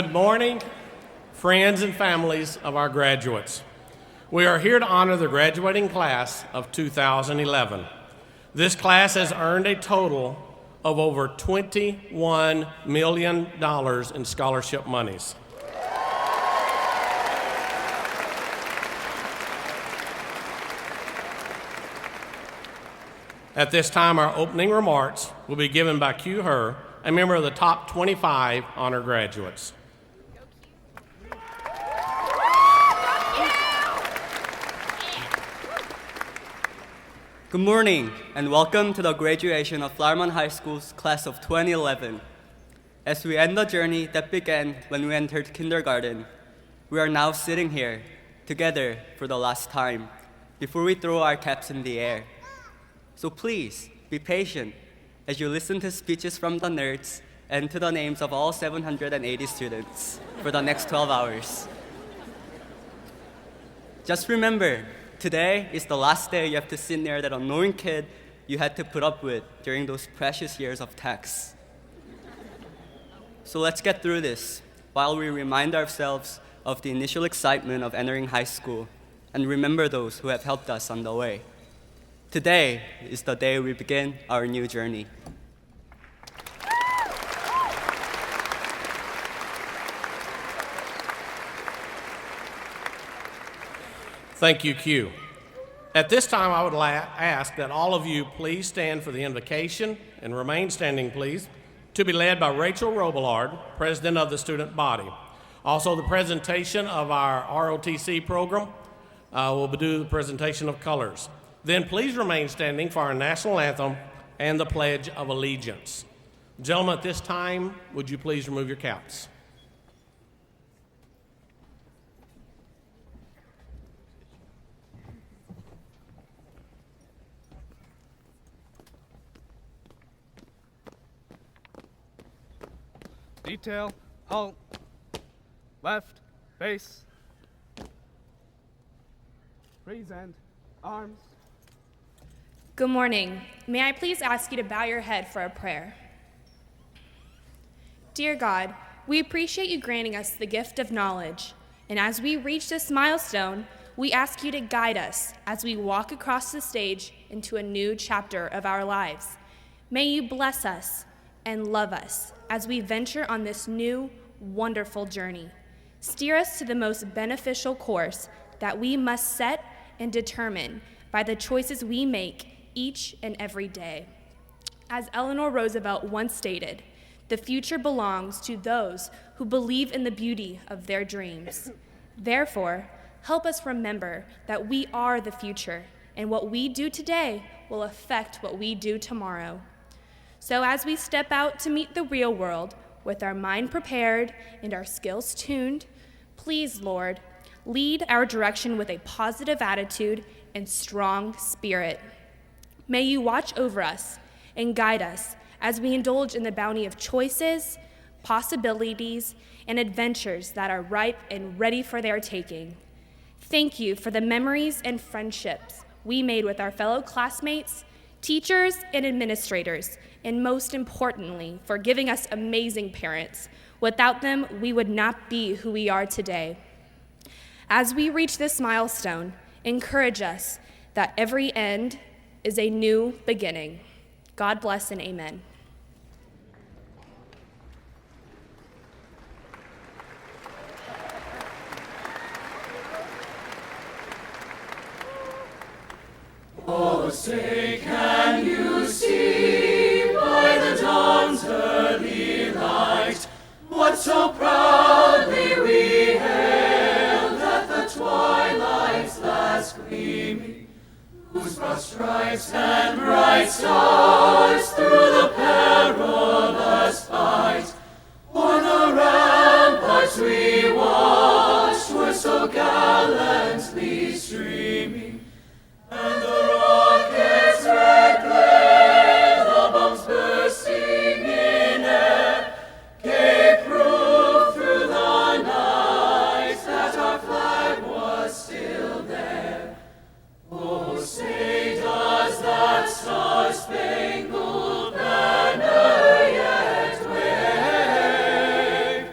Good morning, friends and families of our graduates. We are here to honor the graduating class of 2011. This class has earned a total of over $21 million in scholarship monies. At this time, our opening remarks will be given by Q. Herr, a member of the top 25 honor graduates. Good morning, and welcome to the graduation of Flowermont High School's class of 2011. As we end the journey that began when we entered kindergarten, we are now sitting here together for the last time before we throw our caps in the air. So please, be patient as you listen to speeches from the nerds and to the names of all 780 students for the next 12 hours. Just remember, today is the last day you have to sit near that annoying kid you had to put up with during those precious years of tax. So let's get through this while we remind ourselves of the initial excitement of entering high school and remember those who have helped us on the way. Today is the day we begin our new journey. Thank you, Q. At this time, I would ask that all of you please stand for the invocation and remain standing, please, to be led by Rachel Robillard, President of the student body. Also, the presentation of our ROTC program will do the presentation of colors. Then please remain standing for our national anthem and the Pledge of Allegiance. Gentlemen, at this time, would you please remove your caps? Detail, halt, left, base, present, arms. Good morning. May I please ask you to bow your head for a prayer? Dear God, we appreciate you granting us the gift of knowledge, and as we reach this milestone, we ask you to guide us as we walk across the stage into a new chapter of our lives. May you bless us and love us as we venture on this new, wonderful journey. Steer us to the most beneficial course that we must set and determine by the choices we make each and every day. As Eleanor Roosevelt once stated, the future belongs to those who believe in the beauty of their dreams. Therefore, help us remember that we are the future, and what we do today will affect what we do tomorrow. So as we step out to meet the real world with our mind prepared and our skills tuned, please, Lord, lead our direction with a positive attitude and strong spirit. May you watch over us and guide us as we indulge in the bounty of choices, possibilities, and adventures that are ripe and ready for their taking. Thank you for the memories and friendships we made with our fellow classmates, teachers, and administrators, and most importantly, for giving us amazing parents. Without them, we would not be who we are today. As we reach this milestone, encourage us that every end is a new beginning. God bless and amen. Oh, say can you see by the dawn's early light what so proudly we hailed at the twilight's last gleaming, whose broad stripes and bright stars through the perilous fight o'er the ramparts we watched were so gallantly streaming, and the rocket's red glare, the bombs bursting in air, gave proof through the night that our flag was still there. Oh, say does that star-spangled banner yet wave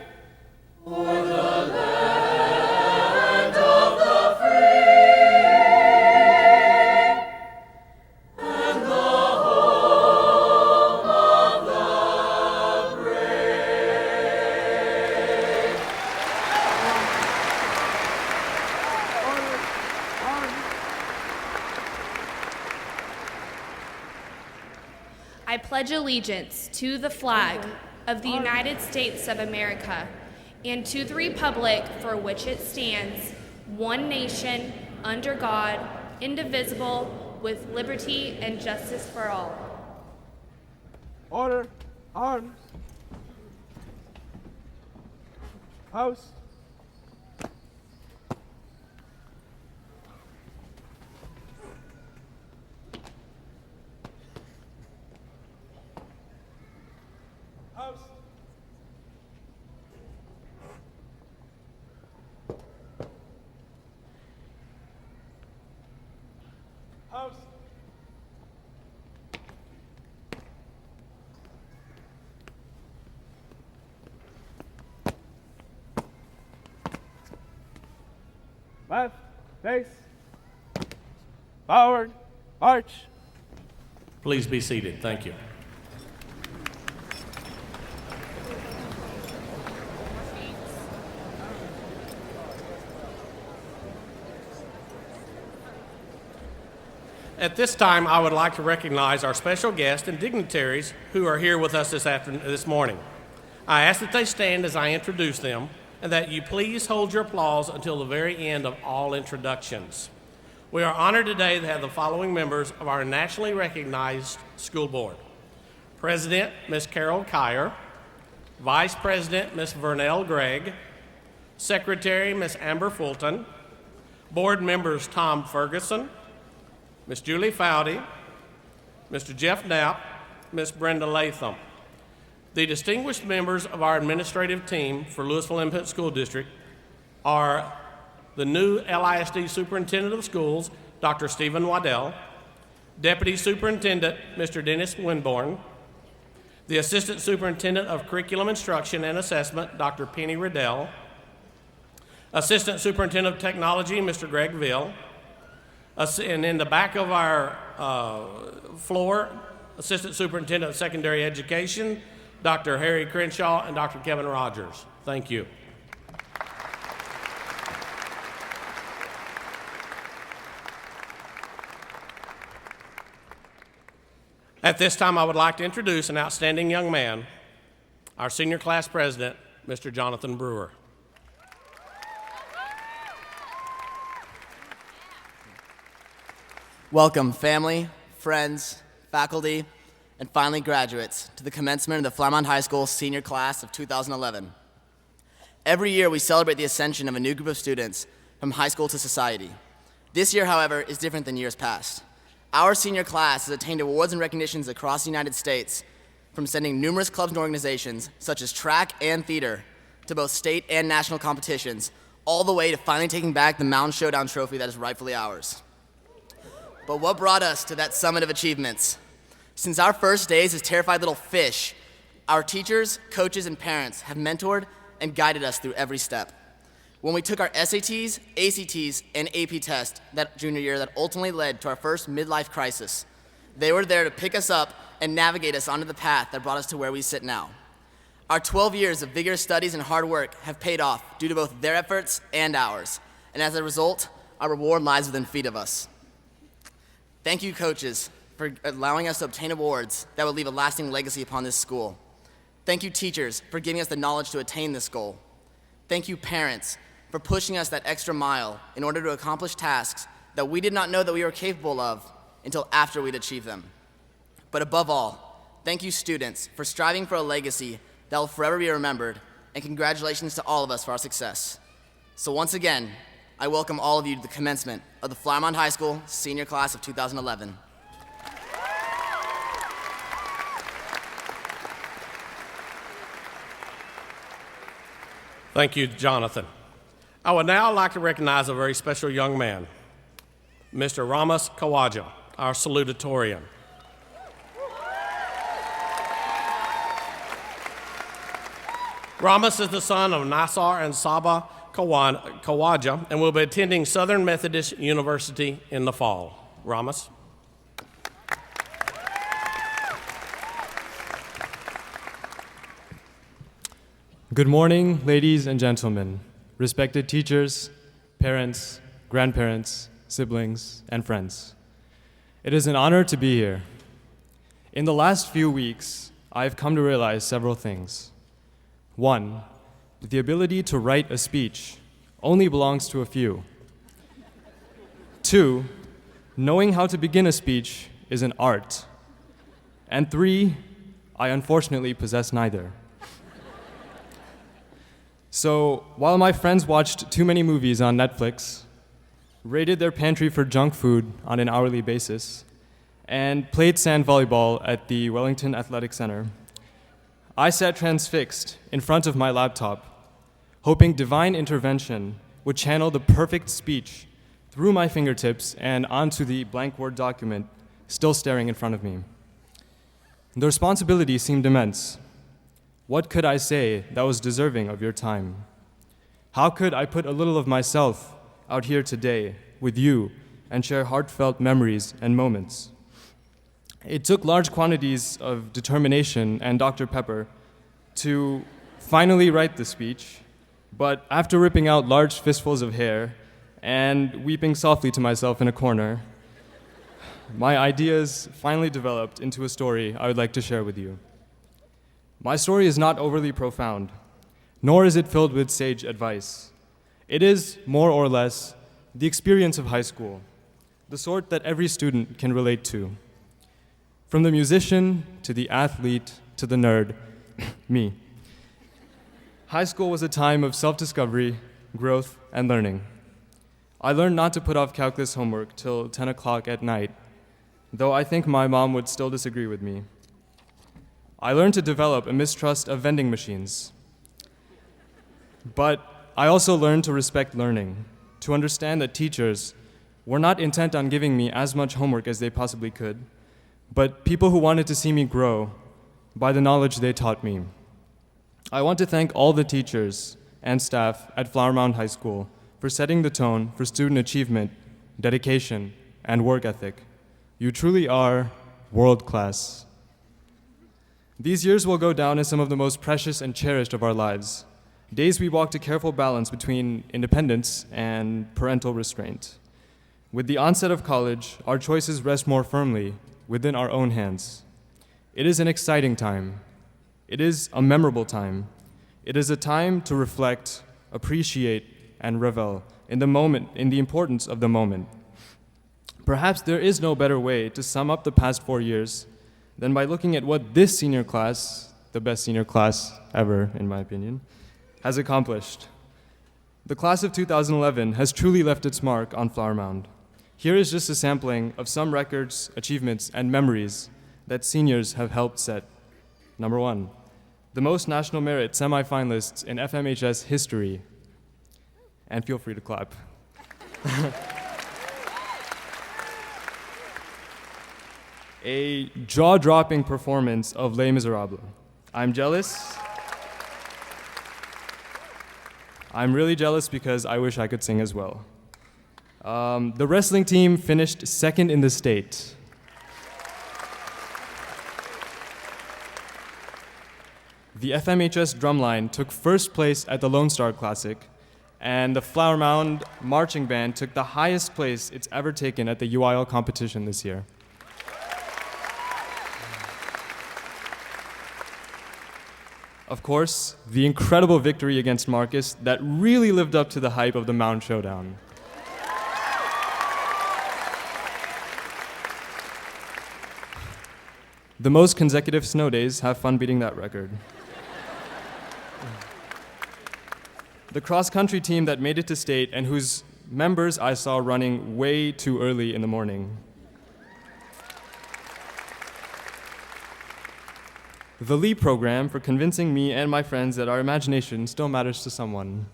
pledge allegiance to the flag of the United States of America and to the republic for which it stands, one nation, under God, indivisible, with liberty and justice for all. Order. Arms. House. House. House. Left, face, forward, march. Please be seated. Thank you. At this time, I would like to recognize our special guests and dignitaries who are here with us this morning. I ask that they stand as I introduce them, and that you please hold your applause until the very end of all introductions. We are honored today to have the following members of our nationally recognized school board. President, Ms. Carol Kyer. Vice President, Ms. Vernell Gregg. Secretary, Ms. Amber Fulton. Board members, Tom Ferguson, Ms. Julie Fowdy, Mr. Jeff Knapp, Ms. Brenda Latham. The distinguished members of our administrative team for Louisville Independent School District are the new LISD Superintendent of Schools, Dr. Stephen Waddell, Deputy Superintendent, Mr. Dennis Winborn, the Assistant Superintendent of Curriculum Instruction and Assessment, Dr. Penny Riddell, Assistant Superintendent of Technology, Mr. Greg Ville, and in the back of our floor, Assistant Superintendent of Secondary Education, Dr. Harry Crenshaw and Dr. Kevin Rogers. Thank you. At this time, I would like to introduce an outstanding young man, our senior class president, Mr. Jonathan Brewer. Welcome, family, friends, faculty, and finally graduates, to the commencement of the Flower High School senior class of 2011. Every year, we celebrate the ascension of a new group of students from high school to society. This year, however, is different than years past. Our senior class has attained awards and recognitions across the United States, from sending numerous clubs and organizations, such as track and theater, to both state and national competitions, all the way to finally taking back the Mound Showdown trophy that is rightfully ours. But what brought us to that summit of achievements? Since our first days as terrified little fish, our teachers, coaches, and parents have mentored and guided us through every step. When we took our SATs, ACTs, and AP test that junior year that ultimately led to our first midlife crisis, they were there to pick us up and navigate us onto the path that brought us to where we sit now. Our 12 years of vigorous studies and hard work have paid off due to both their efforts and ours, and as a result, our reward lies within feet of us. Thank you, coaches, for allowing us to obtain awards that will leave a lasting legacy upon this school. Thank you, teachers, for giving us the knowledge to attain this goal. Thank you, parents, for pushing us that extra mile in order to accomplish tasks that we did not know that we were capable of until after we'd achieved them. But above all, thank you, students, for striving for a legacy that will forever be remembered, and congratulations to all of us for our success. So once again, I welcome all of you to the commencement of the Flower High School senior class of 2011. Thank you, Jonathan. I would now like to recognize a very special young man, Mr. Ramas Kawaja, our salutatorian. Ramas is the son of Nassar and Saba Kawaja and will be attending Southern Methodist University in the fall. Ramas. Good morning, ladies and gentlemen, respected teachers, parents, grandparents, siblings, and friends. It is an honor to be here. In the last few weeks, I've come to realize several things. One, the ability to write a speech only belongs to a few. Two, knowing how to begin a speech is an art. And three, I unfortunately possess neither. So, while my friends watched too many movies on Netflix, raided their pantry for junk food on an hourly basis, and played sand volleyball at the Wellington Athletic Center, I sat transfixed in front of my laptop, hoping divine intervention would channel the perfect speech through my fingertips and onto the blank Word document still staring in front of me. The responsibility seemed immense. What could I say that was deserving of your time? How could I put a little of myself out here today with you and share heartfelt memories and moments? It took large quantities of determination and Dr. Pepper to finally write the speech, but after ripping out large fistfuls of hair and weeping softly to myself in a corner, my ideas finally developed into a story I would like to share with you. My story is not overly profound, nor is it filled with sage advice. It is, more or less, the experience of high school, the sort that every student can relate to. From the musician to the athlete to the nerd, me. High school was a time of self-discovery, growth, and learning. I learned not to put off calculus homework till 10 o'clock at night, though I think my mom would still disagree with me. I learned to develop a mistrust of vending machines. But I also learned to respect learning, to understand that teachers were not intent on giving me as much homework as they possibly could, but people who wanted to see me grow by the knowledge they taught me. I want to thank all the teachers and staff at Flower Mound High School for setting the tone for student achievement, dedication, and work ethic. You truly are world class. These years will go down as some of the most precious and cherished of our lives, days we walked a careful balance between independence and parental restraint. With the onset of college, our choices rest more firmly within our own hands. It is an exciting time. It is a memorable time. It is a time to reflect, appreciate, and revel in the moment, in the importance of the moment. Perhaps there is no better way to sum up the past 4 years than by looking at what this senior class, the best senior class ever, in my opinion, has accomplished. The class of 2011 has truly left its mark on Flower Mound. Here is just a sampling of some records, achievements, and memories that seniors have helped set. Number 1, the most national merit semifinalists in FMHS history. And feel free to clap. A jaw-dropping performance of Les Miserables. I'm jealous. I'm really jealous because I wish I could sing as well. The wrestling team finished second in the state. The FMHS drumline took first place at the Lone Star Classic, and the Flower Mound marching band took the highest place it's ever taken at the UIL competition this year. Of course, the incredible victory against Marcus that really lived up to the hype of the Mound Showdown. The most consecutive snow days, have fun beating that record. The cross-country team that made it to state and whose members I saw running way too early in the morning. The Lee program for convincing me and my friends that our imagination still matters to someone.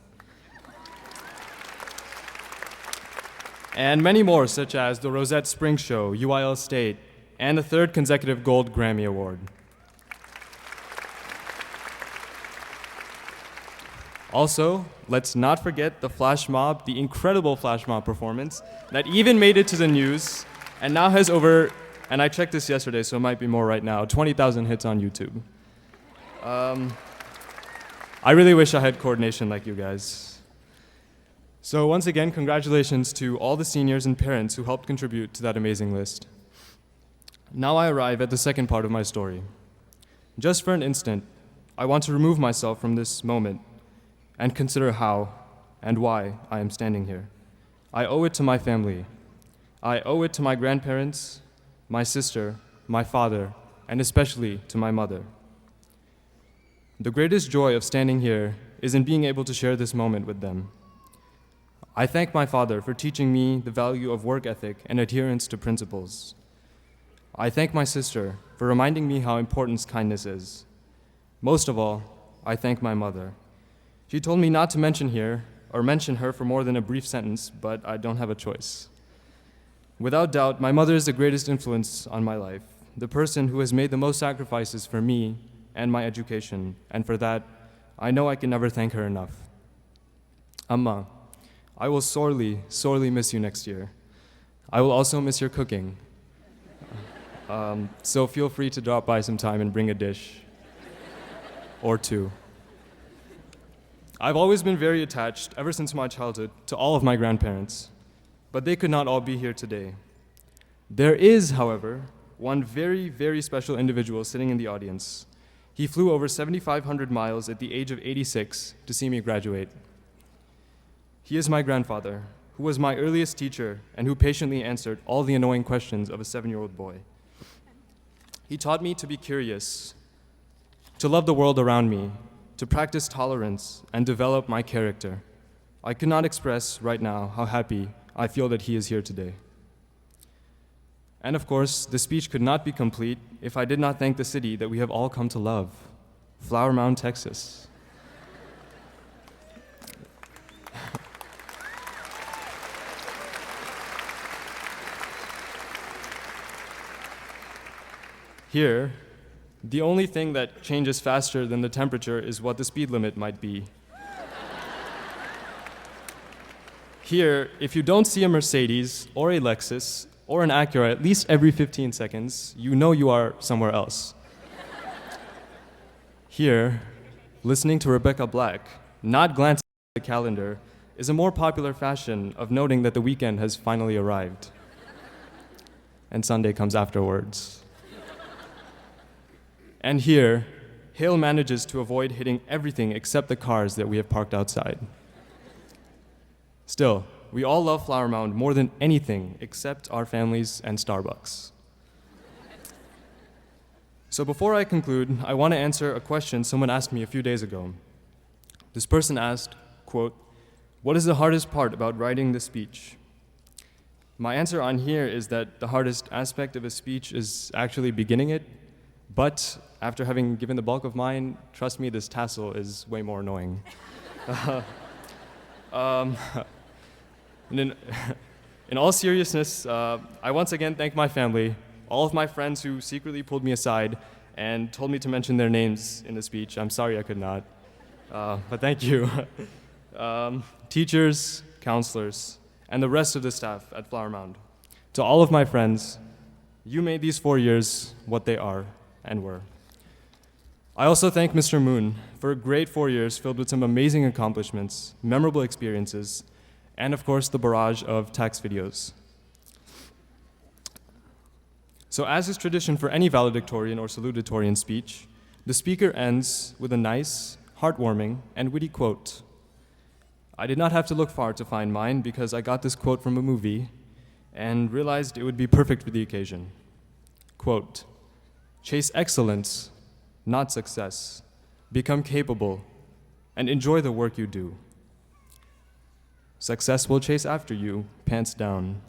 And many more, such as the Rosette Spring Show, UIL State, and the 3rd consecutive Gold Grammy Award. Also, let's not forget the flash mob, the incredible flash mob performance that even made it to the news and now has over, and I checked this yesterday, so it might be more right now, 20,000 hits on YouTube. I really wish I had coordination like you guys. So once again, congratulations to all the seniors and parents who helped contribute to that amazing list. Now I arrive at the second part of my story. Just for an instant, I want to remove myself from this moment and consider how and why I am standing here. I owe it to my family. I owe it to my grandparents, my sister, my father, and especially to my mother. The greatest joy of standing here is in being able to share this moment with them. I thank my father for teaching me the value of work ethic and adherence to principles. I thank my sister for reminding me how important kindness is. Most of all, I thank my mother. She told me not to mention her for more than a brief sentence, but I don't have a choice. Without doubt, my mother is the greatest influence on my life, the person who has made the most sacrifices for me and my education, and for that, I know I can never thank her enough. Amma, I will sorely, sorely miss you next year. I will also miss your cooking. So feel free to drop by sometime and bring a dish or two. I've always been very attached, ever since my childhood, to all of my grandparents, but they could not all be here today. There is, however, one very, very special individual sitting in the audience. He flew over 7,500 miles at the age of 86 to see me graduate. He is my grandfather, who was my earliest teacher and who patiently answered all the annoying questions of a 7-year-old boy. He taught me to be curious, to love the world around me, to practice tolerance, and develop my character. I cannot express right now how happy I feel that he is here today. And of course, the speech could not be complete if I did not thank the city that we have all come to love, Flower Mound, Texas. Here, the only thing that changes faster than the temperature is what the speed limit might be. Here, if you don't see a Mercedes or a Lexus or an Acura at least every 15 seconds, you know you are somewhere else. Here, listening to Rebecca Black, not glancing at the calendar, is a more popular fashion of noting that the weekend has finally arrived. And Sunday comes afterwards. And here, Hale manages to avoid hitting everything except the cars that we have parked outside. Still, we all love Flower Mound more than anything except our families and Starbucks. So before I conclude, I want to answer a question someone asked me a few days ago. This person asked, quote, "What is the hardest part about writing this speech?" My answer on here is that the hardest aspect of a speech is actually beginning it, but after having given the bulk of mine, trust me, this tassel is way more annoying. In all seriousness, I once again thank my family, all of my friends who secretly pulled me aside and told me to mention their names in the speech. I'm sorry I could not, but thank you. Teachers, counselors, and the rest of the staff at Flower Mound. To all of my friends, you made these 4 years what they are and were. I also thank Mr. Moon for a great 4 years filled with some amazing accomplishments, memorable experiences, and of course the barrage of tax videos. So as is tradition for any valedictorian or salutatorian speech, the speaker ends with a nice, heartwarming, and witty quote. I did not have to look far to find mine because I got this quote from a movie and realized it would be perfect for the occasion. Quote, "Chase excellence, not success. Become capable, and enjoy the work you do. Success will chase after you, pants down."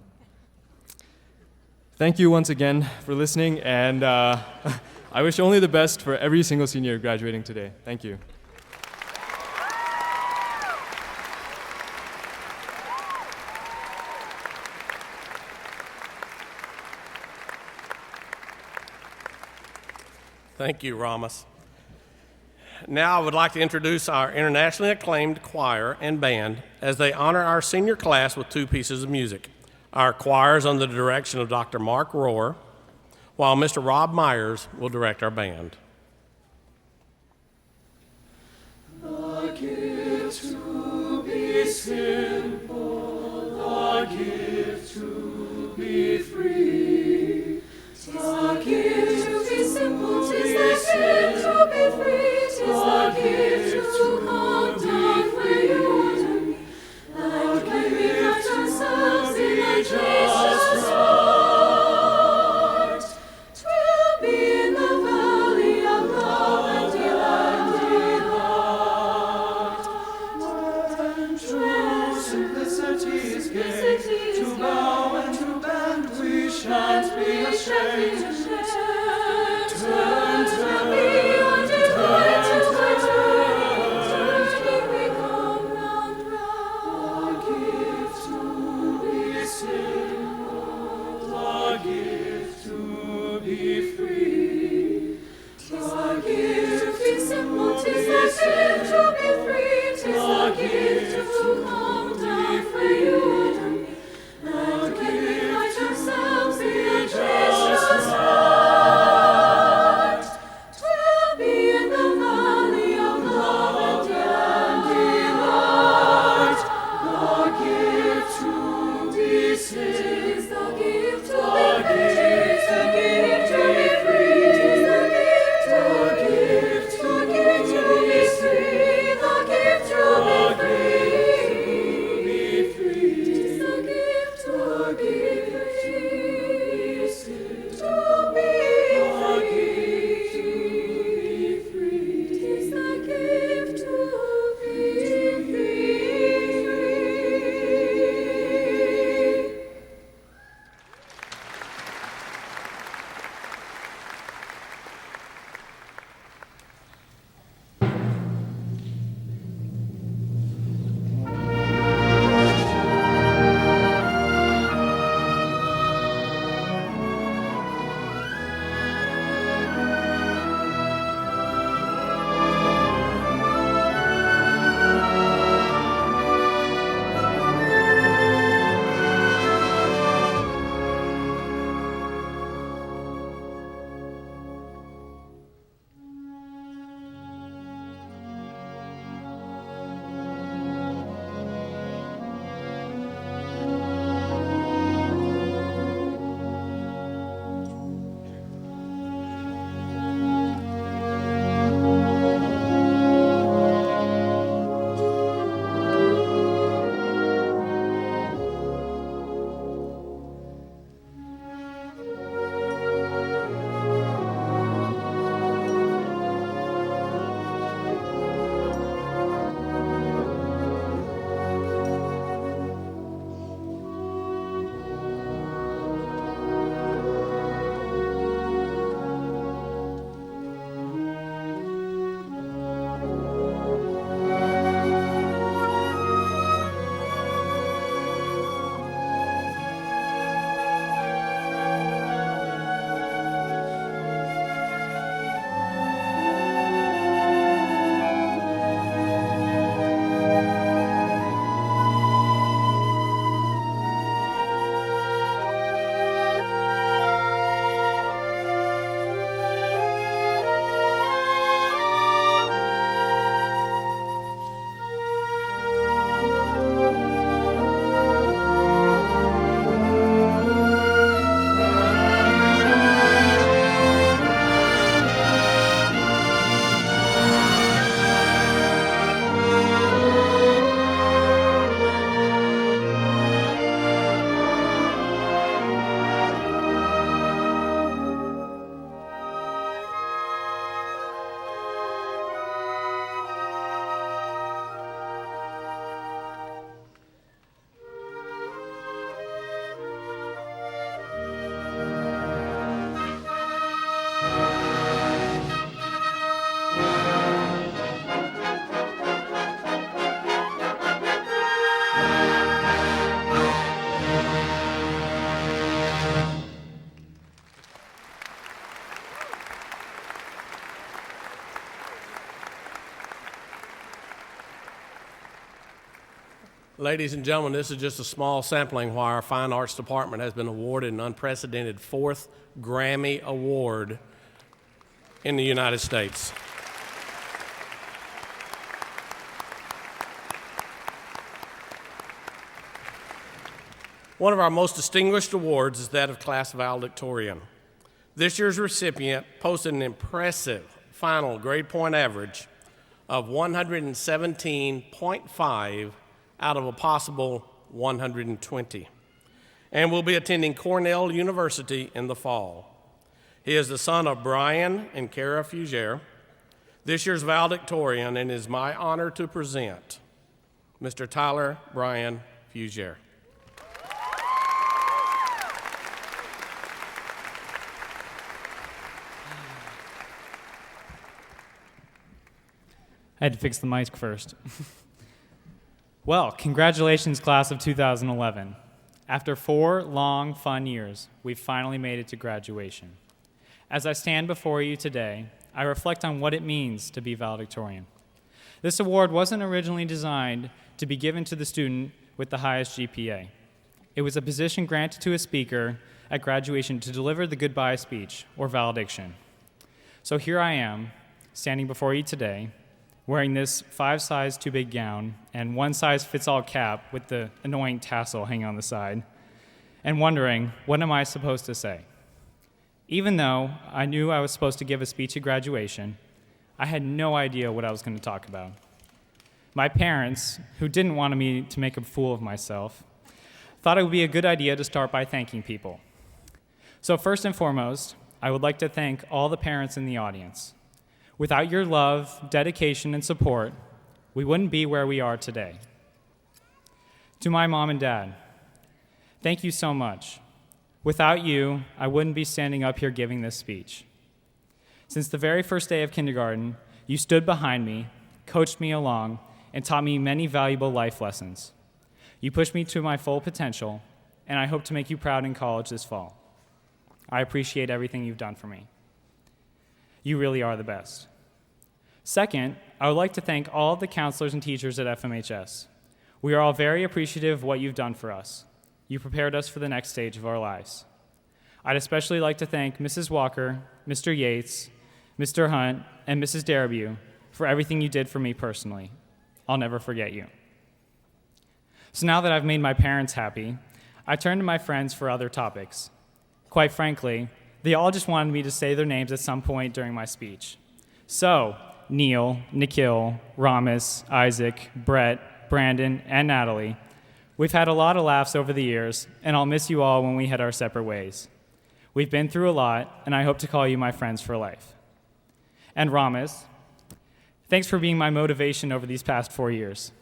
Thank you once again for listening, and I wish only the best for every single senior graduating today. Thank you. Thank you, Ramas. Now I would like to introduce our internationally acclaimed choir and band as they honor our senior class with 2 pieces of music. Our choir is under the direction of Dr. Mark Rohr, while Mr. Rob Myers will direct our band. The gift to be simple, the gift to be free, the Ladies and gentlemen, this is just a small sampling why our Fine Arts Department has been awarded an unprecedented 4th Grammy Award in the United States. One of our most distinguished awards is that of Class Valedictorian. This year's recipient posted an impressive final grade point average of 117.5 out of a possible 120, and will be attending Cornell University in the fall. He is the son of Brian and Kara Fugere, this year's valedictorian, and it is my honor to present Mr. Tyler Brian Fugere. I had to fix the mic first. Well, congratulations, class of 2011. After 4 long, fun years, we've finally made it to graduation. As I stand before you today, I reflect on what it means to be valedictorian. This award wasn't originally designed to be given to the student with the highest GPA. It was a position granted to a speaker at graduation to deliver the goodbye speech, or valediction. So here I am, standing before you today, wearing this 5-size too big gown and 1-size-fits-all cap with the annoying tassel hanging on the side, and wondering, what am I supposed to say? Even though I knew I was supposed to give a speech at graduation, I had no idea what I was going to talk about. My parents, who didn't want me to make a fool of myself, thought it would be a good idea to start by thanking people. So first and foremost, I would like to thank all the parents in the audience. Without your love, dedication, and support, we wouldn't be where we are today. To my mom and dad, thank you so much. Without you, I wouldn't be standing up here giving this speech. Since the very first day of kindergarten, you stood behind me, coached me along, and taught me many valuable life lessons. You pushed me to my full potential, and I hope to make you proud in college this fall. I appreciate everything you've done for me. You really are the best. Second, I would like to thank all of the counselors and teachers at FMHS. We are all very appreciative of what you've done for us. You prepared us for the next stage of our lives. I'd especially like to thank Mrs. Walker, Mr. Yates, Mr. Hunt, and Mrs. Darabue for everything you did for me personally. I'll never forget you. So now that I've made my parents happy, I turn to my friends for other topics. Quite frankly, they all just wanted me to say their names at some point during my speech. So, Neil, Nikhil, Ramis, Isaac, Brett, Brandon, and Natalie, we've had a lot of laughs over the years, and I'll miss you all when we head our separate ways. We've been through a lot, and I hope to call you my friends for life. And Ramis, thanks for being my motivation over these past 4 years.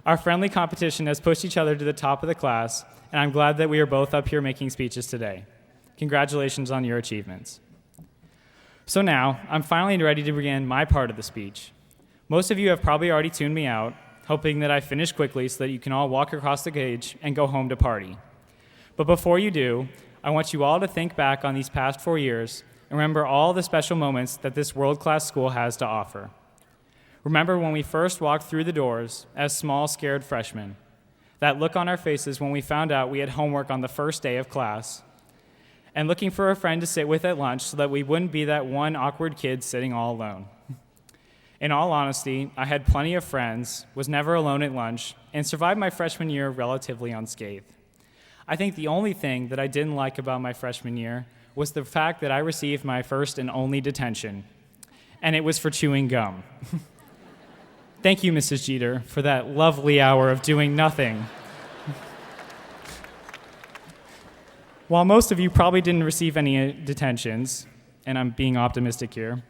Our friendly competition has pushed each other to the top of the class, and I'm glad that we are both up here making speeches today. Congratulations on your achievements. So now, I'm finally ready to begin my part of the speech. Most of you have probably already tuned me out, hoping that I finish quickly so that you can all walk across the stage and go home to party. But before you do, I want you all to think back on these past 4 years and remember all the special moments that this world-class school has to offer. Remember when we first walked through the doors as small, scared freshmen, that look on our faces when we found out we had homework on the first day of class, and looking for a friend to sit with at lunch so that we wouldn't be that one awkward kid sitting all alone. In all honesty, I had plenty of friends, was never alone at lunch, and survived my freshman year relatively unscathed. I think the only thing that I didn't like about my freshman year was the fact that I received my first and only detention, and it was for chewing gum. Thank you, Mrs. Jeter, for that lovely hour of doing nothing. While most of you probably didn't receive any detentions, and I'm being optimistic here,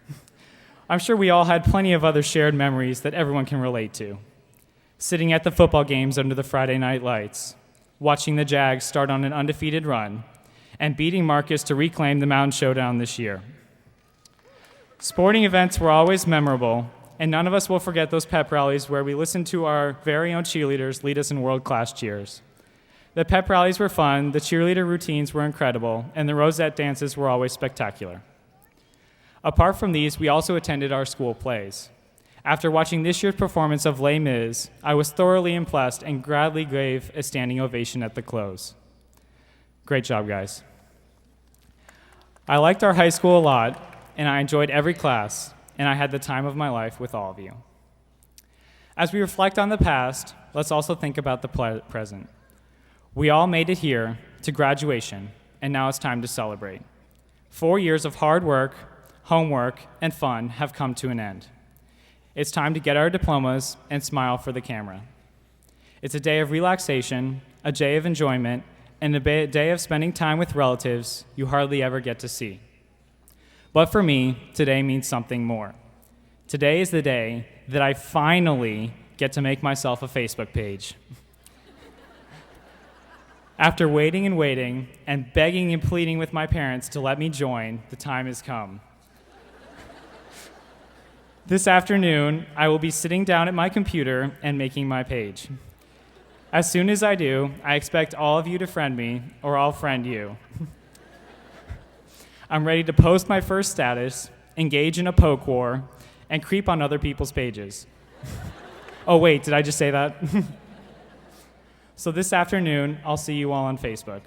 I'm sure we all had plenty of other shared memories that everyone can relate to. Sitting at the football games under the Friday night lights, watching the Jags start on an undefeated run, and beating Marcus to reclaim the Mound showdown this year. Sporting events were always memorable, and none of us will forget those pep rallies where we listened to our very own cheerleaders lead us in world-class cheers. The pep rallies were fun, the cheerleader routines were incredible, and the rosette dances were always spectacular. Apart from these, we also attended our school plays. After watching this year's performance of Les Mis, I was thoroughly impressed and gladly gave a standing ovation at the close. Great job, guys. I liked our high school a lot, and I enjoyed every class, and I had the time of my life with all of you. As we reflect on the past, let's also think about the present. We all made it here to graduation, and now it's time to celebrate. 4 years of hard work, homework, and fun have come to an end. It's time to get our diplomas and smile for the camera. It's a day of relaxation, a day of enjoyment, and a day of spending time with relatives you hardly ever get to see. But for me, today means something more. Today is the day that I finally get to make myself a Facebook page. After waiting and begging and pleading with my parents to let me join, the time has come. This afternoon, I will be sitting down at my computer and making my page. As soon as I do, I expect all of you to friend me, or I'll friend you. I'm ready to post my first status, engage in a poke war, and creep on other people's pages. Oh wait, did I just say that? So this afternoon, I'll see you all on Facebook.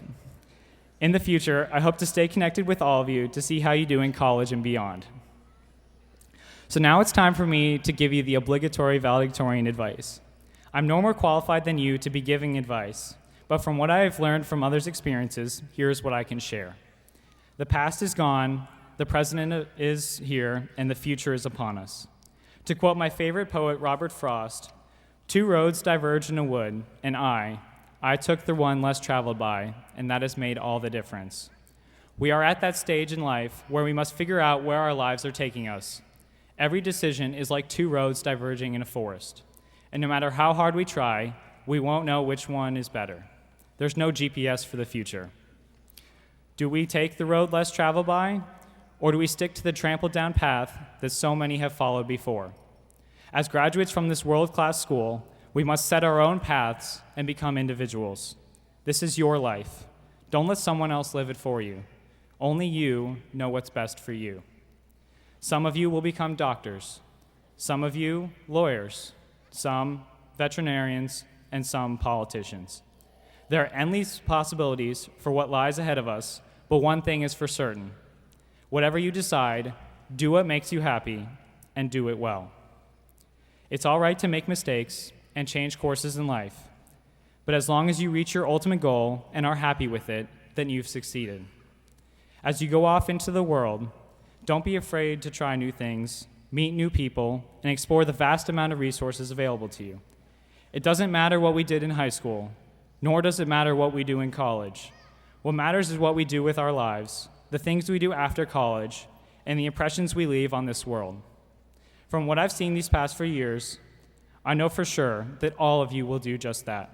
In the future, I hope to stay connected with all of you to see how you do in college and beyond. So now it's time for me to give you the obligatory valedictorian advice. I'm no more qualified than you to be giving advice, but from what I have learned from others' experiences, here's what I can share. The past is gone, the present is here, and the future is upon us. To quote my favorite poet, Robert Frost, 2 roads diverged in a wood, and I took the one less traveled by, and that has made all the difference. We are at that stage in life where we must figure out where our lives are taking us. Every decision is like 2 roads diverging in a forest. And no matter how hard we try, we won't know which one is better. There's no GPS for the future. Do we take the road less traveled by, or do we stick to the trampled down path that so many have followed before? As graduates from this world-class school, we must set our own paths and become individuals. This is your life. Don't let someone else live it for you. Only you know what's best for you. Some of you will become doctors, some of you lawyers, some veterinarians, and some politicians. There are endless possibilities for what lies ahead of us, but one thing is for certain. Whatever you decide, do what makes you happy, and do it well. It's all right to make mistakes and change courses in life, but as long as you reach your ultimate goal and are happy with it, then you've succeeded. As you go off into the world, don't be afraid to try new things, meet new people, and explore the vast amount of resources available to you. It doesn't matter what we did in high school, nor does it matter what we do in college. What matters is what we do with our lives, the things we do after college, and the impressions we leave on this world. From what I've seen these past 4 years, I know for sure that all of you will do just that.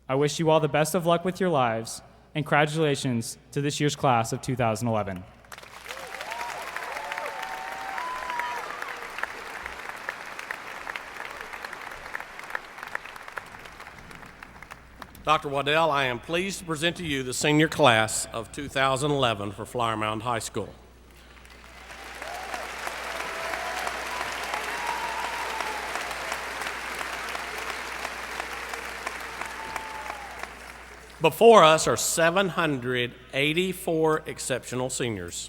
I wish you all the best of luck with your lives, and congratulations to this year's class of 2011. Dr. Waddell, I am pleased to present to you the senior class of 2011 for Flower Mound High School. Before us are 784 exceptional seniors.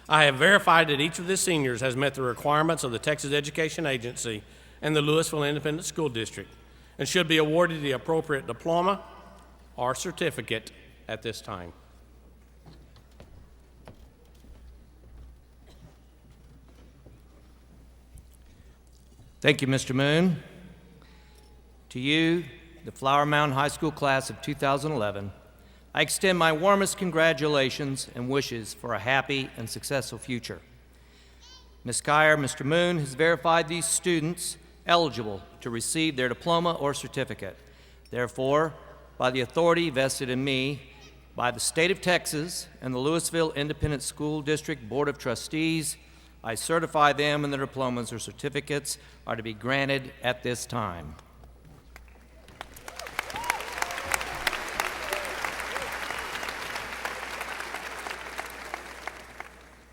I have verified that each of the seniors has met the requirements of the Texas Education Agency and the Louisville Independent School District and should be awarded the appropriate diploma or certificate at this time. Thank you, Mr. Moon. To you, the Flower Mound High School class of 2011, I extend my warmest congratulations and wishes for a happy and successful future. Ms. Kyer, Mr. Moon has verified these students eligible to receive their diploma or certificate. Therefore, by the authority vested in me by the state of Texas and the Louisville Independent School District Board of Trustees, I certify them and their diplomas or certificates are to be granted at this time.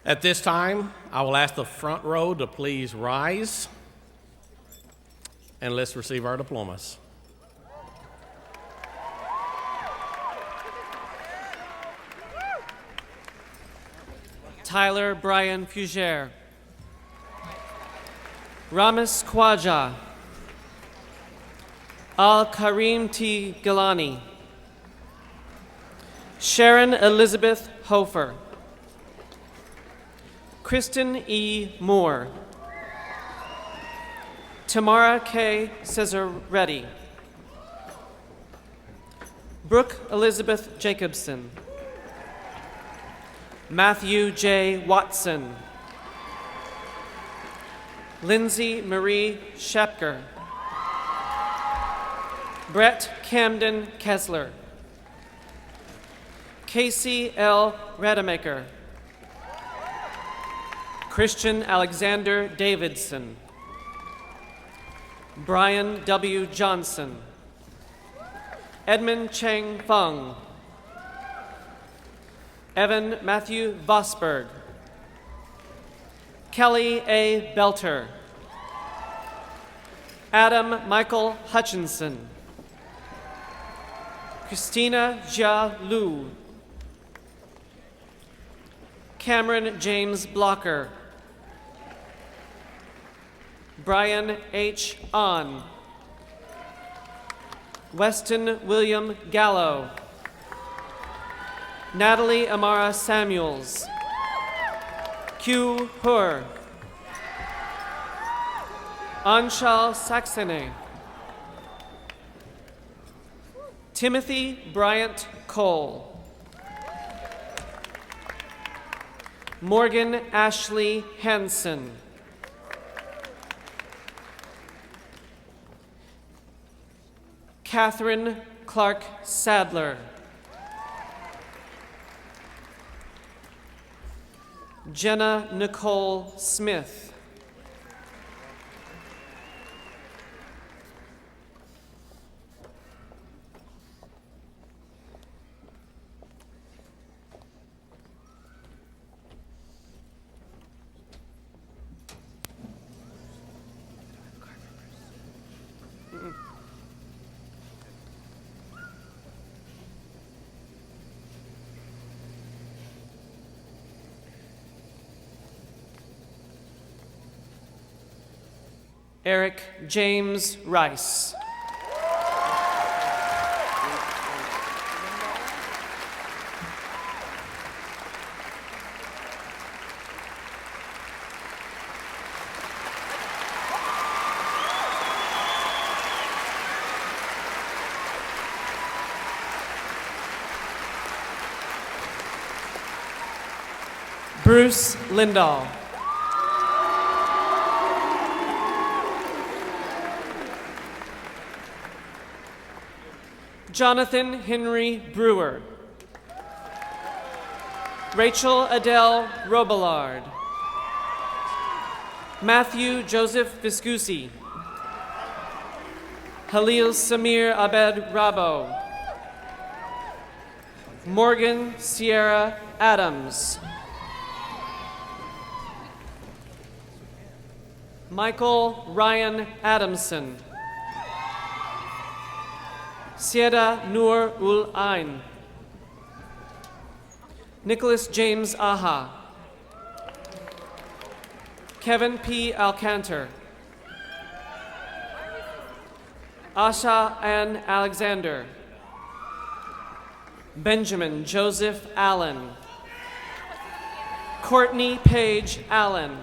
At this time, I will ask the front row to please rise, and let's receive our diplomas. Tyler Brian Fugere. Ramis Khwaja. Al-Karim T. Gilani. Sharon Elizabeth Hofer. Kristen E. Moore. Tamara K. Cesaretti. Brooke Elizabeth Jacobson. Matthew J. Watson. Lindsay Marie Shepker. Brett Camden Kessler. Casey L. Rademacher. Christian Alexander Davidson. Brian W. Johnson. Edmund Cheng Fung. Evan Matthew Vosberg. Kelly A. Belter. Adam Michael Hutchinson. Christina Jia Lu. Cameron James Blocker. Brian H. On. Weston William Gallo. Natalie Amara Samuels. Q. Hur. Anshal Saxene. Timothy Bryant Cole. Morgan Ashley Hansen. Catherine Clark Sadler. Jenna Nicole Smith. Eric James Rice. Bruce Lindahl. Jonathan Henry Brewer. Rachel Adele Robillard. Matthew Joseph Viscusi. Halil Samir Abed Rabo. Morgan Sierra Adams. Michael Ryan Adamson. Sieda Nur Ul Ain. Nicholas James Aha. Kevin P. Alcantar. Asha Ann Alexander. Benjamin Joseph Allen. Courtney Page Allen.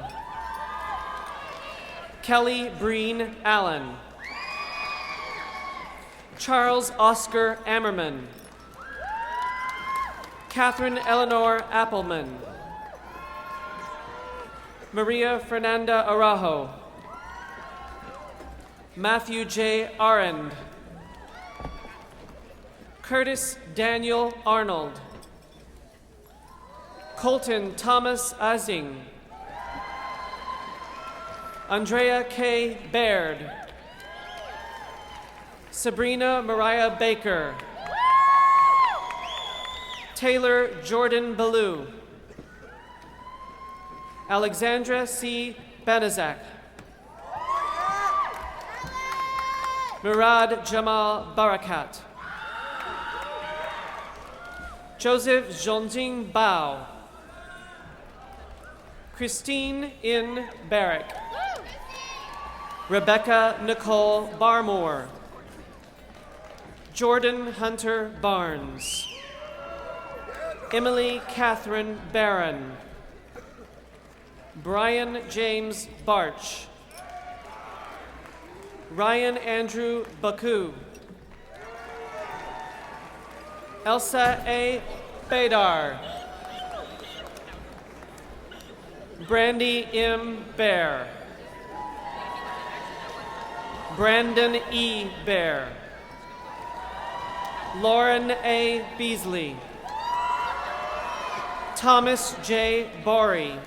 Kelly Breen Allen. Charles Oscar Ammerman. Catherine Eleanor Appleman. Maria Fernanda Araujo. Matthew J. Arend. Curtis Daniel Arnold. Colton Thomas Azing. Andrea K. Baird. Sabrina Mariah Baker. Taylor Jordan Ballou. Alexandra C. Benazak. Murad Jamal Barakat. Joseph Zhongjing Bao. Christine In Barrick. Rebecca Nicole Barmore. Jordan Hunter Barnes. Emily Catherine Barron. Brian James Barch. Ryan Andrew Baku. Elsa A. Badar. Brandy M. Bear. Brandon E. Bear. Lauren A. Beasley. Thomas J. Borey.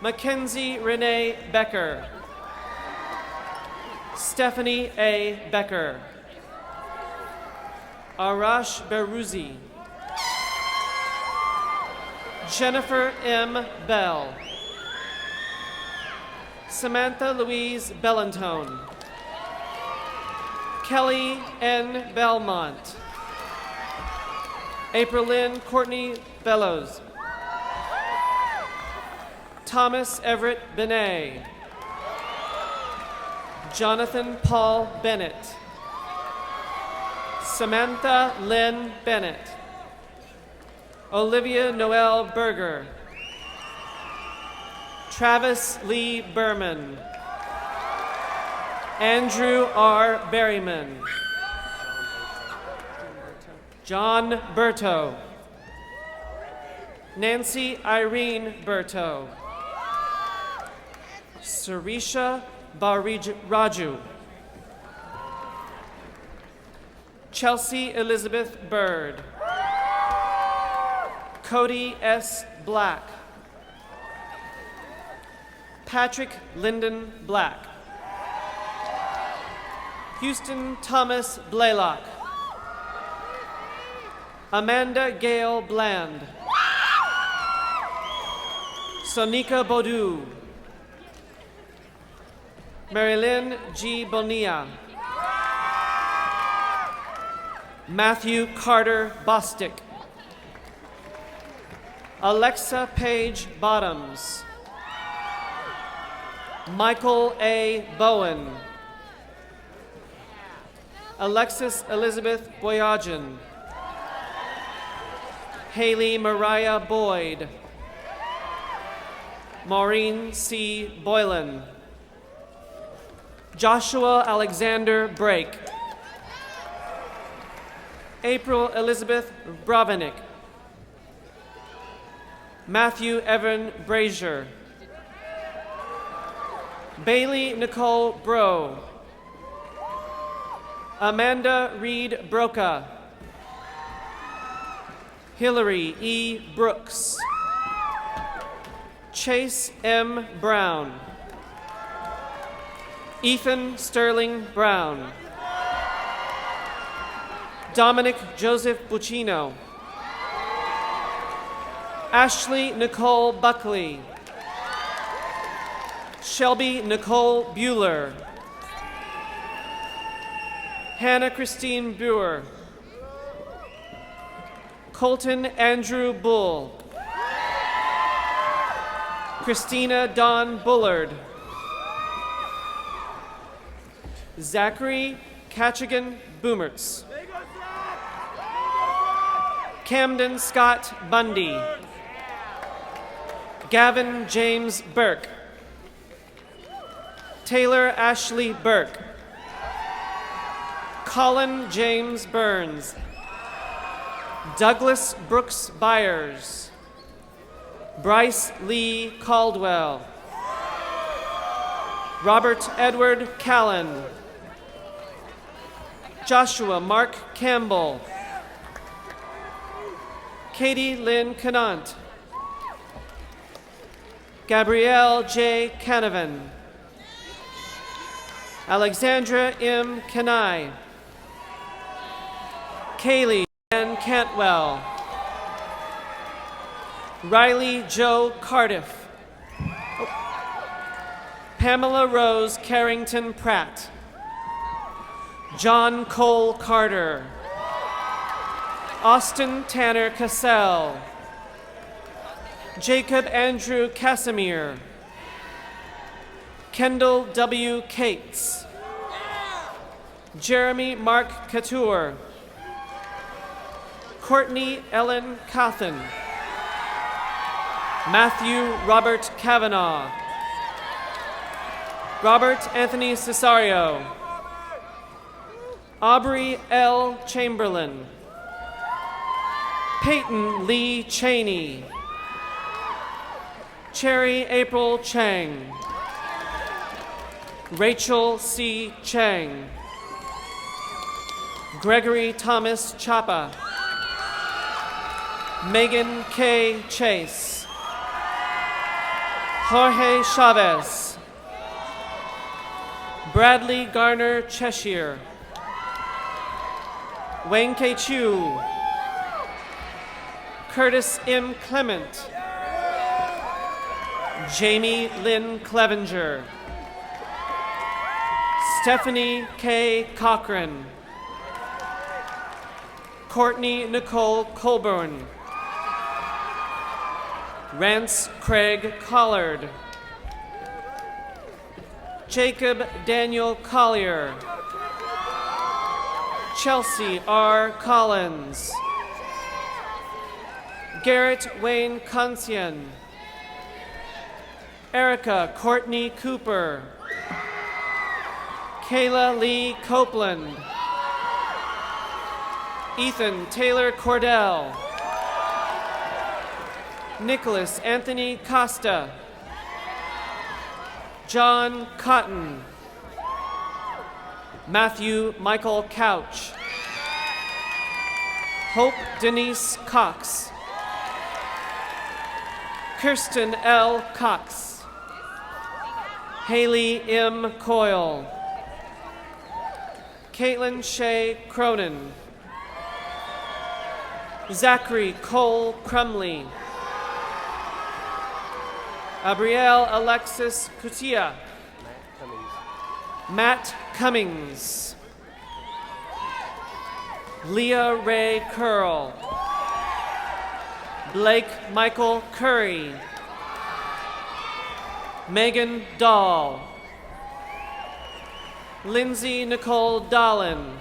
Mackenzie Renee Becker. Stephanie A. Becker. Arash Beruzzi. Jennifer M. Bell. Samantha Louise Bellantone. Kelly N. Belmont. April Lynn Courtney Bellows. Thomas Everett Benet. Jonathan Paul Bennett. Samantha Lynn Bennett. Olivia Noel Berger. Travis Lee Berman. Andrew R. Berryman. John Berto. Nancy Irene Berto. Sarisha Raju. Chelsea Elizabeth Bird. Cody S. Black. Patrick Lyndon Black. Houston Thomas Blaylock. Amanda Gale Bland. Sonika Bodu. Marilyn G. Bonilla. Matthew Carter Bostick. Alexa Page Bottoms. Michael A. Bowen. Alexis Elizabeth Boyajian. Haley Mariah Boyd. Maureen C. Boylan. Joshua Alexander Brake. April Elizabeth Bravenick. Matthew Evan Brazier. Bailey Nicole Bro. Amanda Reed Broca. Hillary E. Brooks. Chase M. Brown. Ethan Sterling Brown. Dominic Joseph Buccino. Ashley Nicole Buckley. Shelby Nicole Bueller. Hannah Christine Brewer. Colton Andrew Bull. Christina Dawn Bullard. Zachary Catchigan Boomerts. Camden Scott Bundy. Gavin James Burke. Taylor Ashley Burke. Colin James Burns. Douglas Brooks Byers. Bryce Lee Caldwell. Robert Edward Callan. Joshua Mark Campbell. Katie Lynn Canant. Gabrielle J. Canavan. Alexandra M. Kenai. Kaylee Ann Cantwell. Riley Joe Cardiff. Pamela Rose Carrington Pratt. John Cole Carter. Austin Tanner Cassell. Jacob Andrew Casimir. Kendall W. Cates. Jeremy Mark Couture. Courtney Ellen Cawthon. Matthew Robert Kavanaugh. Robert Anthony Cesario. Aubrey L. Chamberlain. Peyton Lee Cheney. Cherry April Chang. Rachel C. Chang. Gregory Thomas Chapa. Megan K. Chase. Jorge Chavez. Bradley Garner Cheshire. Wayne K. Chu. Curtis M. Clement. Jamie Lynn Clevenger. Stephanie K. Cochran. Courtney Nicole Colburn. Rance Craig Collard. Jacob Daniel Collier. Chelsea R. Collins. Garrett Wayne Consien. Erica Courtney Cooper. Kayla Lee Copeland. Ethan Taylor Cordell. Nicholas Anthony Costa. John Cotton. Matthew Michael Couch. Hope Denise Cox. Kirsten L. Cox. Haley M. Coyle. Caitlin Shea Cronin. Zachary Cole Crumley. Abrielle Alexis Cutia. Matt Cummings. Leah Ray Curl. Blake Michael Curry. Megan Dahl. Lindsay Nicole Dolan.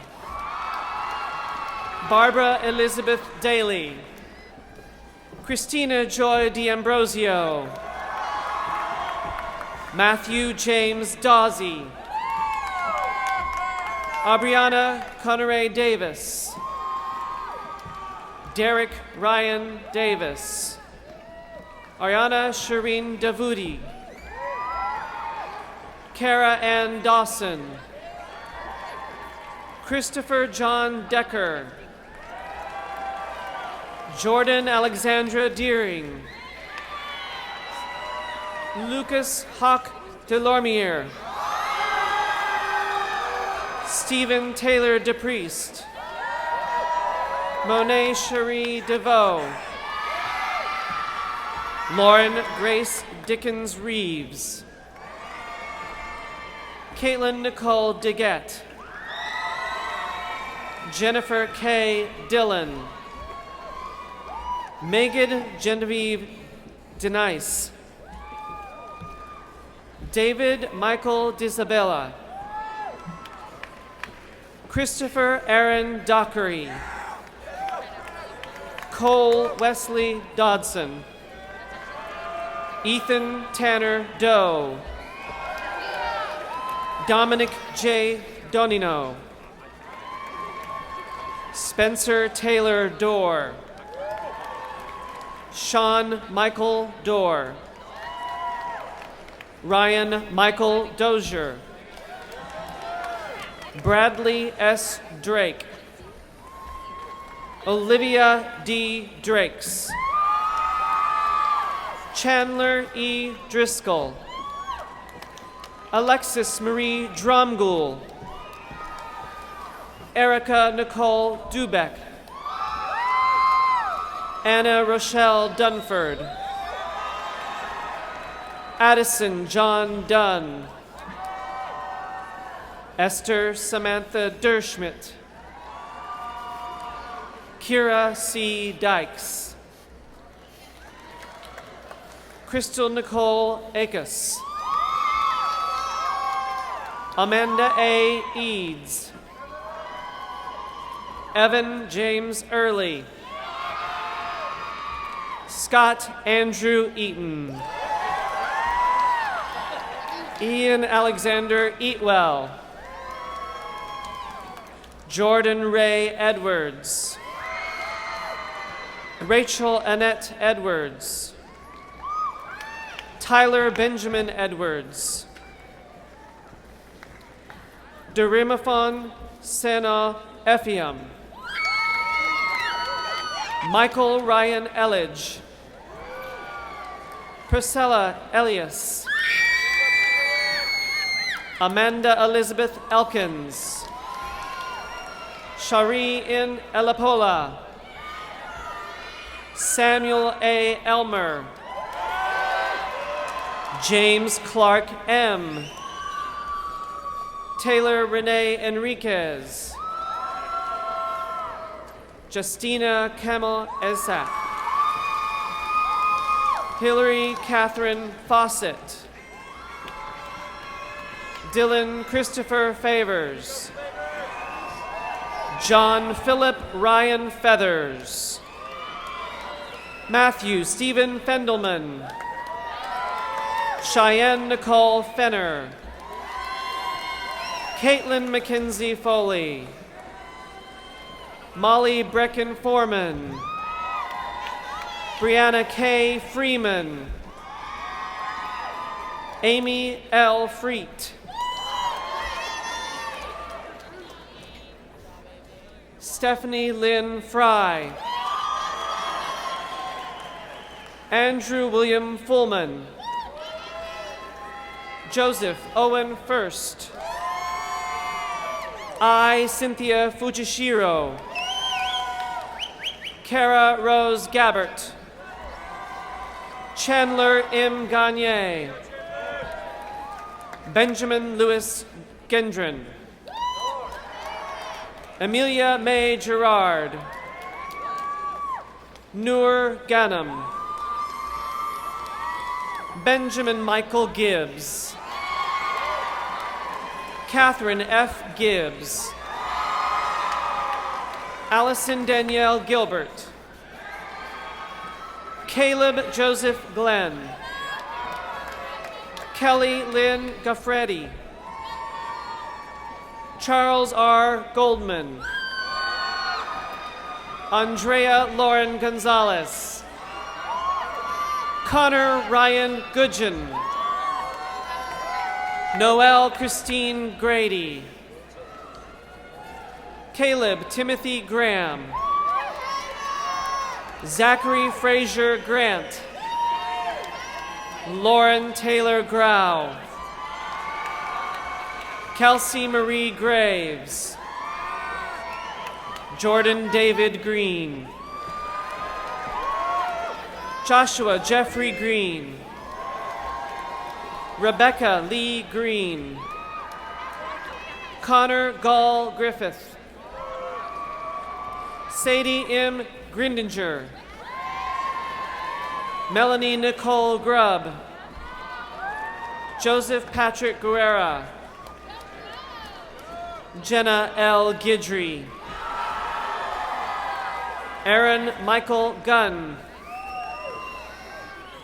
Barbara Elizabeth Daly. Christina Joy D'Ambrosio. Matthew James Dawsey. Aubriana Conneray Davis. Derek Ryan Davis. Ariana Shireen Davudi. Kara Ann Dawson. Christopher John Decker. Jordan Alexandra Deering. Lucas Hawk Delormier. Stephen Taylor DePriest. Monet Cherie DeVoe. Lauren Grace Dickens Reeves. Caitlin Nicole DeGette. Jennifer K. Dillon. Megan Genevieve Denice. David Michael Disabella. Christopher Aaron Dockery. Cole Wesley Dodson. Ethan Tanner Doe. Dominic J. Donino. Spencer Taylor Dorr. Sean Michael Dorr. Ryan Michael Dozier. Bradley S. Drake. Olivia D. Drakes. Chandler E. Driscoll. Alexis Marie Dromgoole. Erica Nicole Dubeck. Anna Rochelle Dunford. Addison John Dunn. Esther Samantha Derschmidt. Kira C. Dykes. Crystal Nicole Akes. Amanda A. Eads. Evan James Early. Scott Andrew Eaton. Ian Alexander Eatwell. Jordan Ray Edwards. Rachel Annette Edwards. Tyler Benjamin Edwards. Derimaphon Sena Ephium. Michael Ryan Elledge. Priscilla Elias. Amanda Elizabeth Elkins. Shari N. Elapola. Samuel A. Elmer. James Clark M. Taylor Renee Enriquez. Justina Camel Esak. Hillary Catherine Fawcett. Dylan Christopher Favors. John Philip Ryan Feathers. Matthew Stephen Fendelman. Cheyenne Nicole Fenner. Caitlin McKenzie Foley. Molly Brecken Foreman. Brianna K. Freeman. Amy L. Freet. Stephanie Lynn Fry. Andrew William Fullman. Joseph Owen First. I, Cynthia Fujishiro. Kara Rose Gabbert. Chandler M. Gagne. Benjamin Lewis Gendron. Amelia May Gerard. Noor Ghanem. Benjamin Michael Gibbs. Catherine F. Gibbs. Allison Danielle Gilbert. Caleb Joseph Glenn. Kelly Lynn Gaffretti. Charles R. Goldman. Andrea Lauren Gonzalez. Connor Ryan Goodgen. Noelle Christine Grady. Caleb Timothy Graham. Zachary Frazier Grant. Lauren Taylor Grau. Kelsey Marie Graves. Jordan David Green. Joshua Jeffrey Green. Rebecca Lee Green. Connor Gall Griffith. Sadie M. Grindinger. Melanie Nicole Grubb. Joseph Patrick Guerra. Jenna L. Gidry. Aaron Michael Gunn.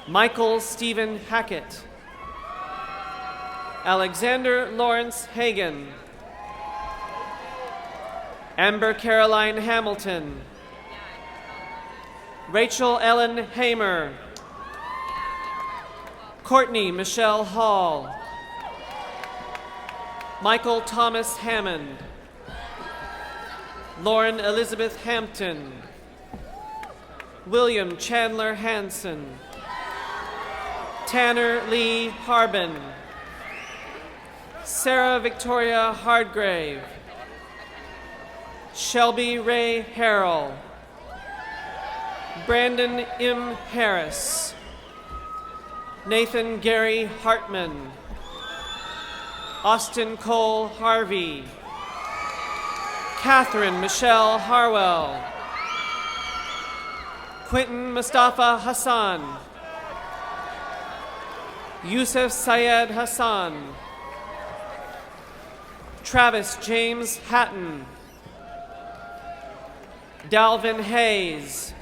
Michael Stephen Hackett. Alexander Lawrence Hagan. Amber Caroline Hamilton. Rachel Ellen Hamer. Courtney Michelle Hall. Michael Thomas Hammond. Lauren Elizabeth Hampton. William Chandler Hanson. Tanner Lee Harbin. Sarah Victoria Hardgrave. Shelby Ray Harrell. Brandon M. Harris, Nathan Gary Hartman, Austin Cole Harvey, Catherine Michelle Harwell, Quentin Mustafa Hassan, Yusuf Syed Hassan, Travis James Hatton, Dalvin Hayes,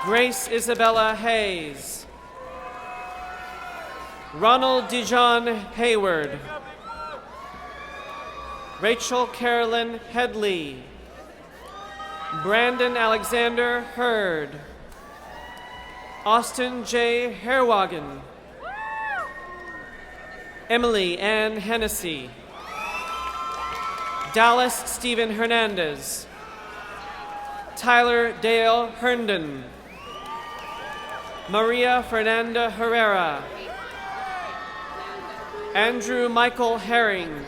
Grace Isabella Hayes, Ronald Dijon Hayward, Rachel Carolyn Headley, Brandon Alexander Hurd, Austin J. Herwagen, Emily Ann Hennessy, Dallas Stephen Hernandez, Tyler Dale Herndon, Maria Fernanda Herrera, Andrew Michael Herring,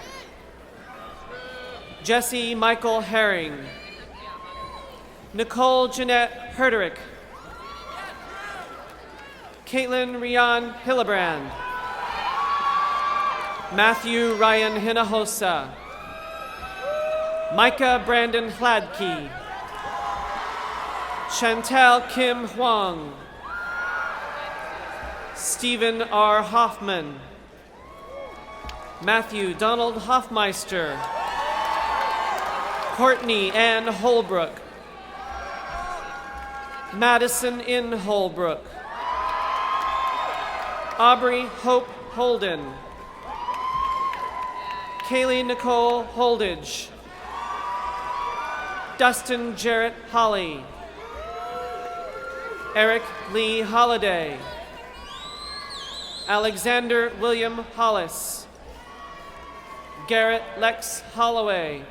Jesse Michael Herring, Nicole Jeanette Herderick, Caitlin Rian Hillebrand, Matthew Ryan Hinojosa, Micah Brandon Hladkey, Chantel Kim Huang, Stephen R. Hoffman, Matthew Donald Hoffmeister, Courtney Ann Holbrook, Madison N. Holbrook, Aubrey Hope Holden, Kaylee Nicole Holdage, Dustin Jarrett Holly, Eric Lee Holliday, Alexander William Hollis, Garrett Lex Holloway,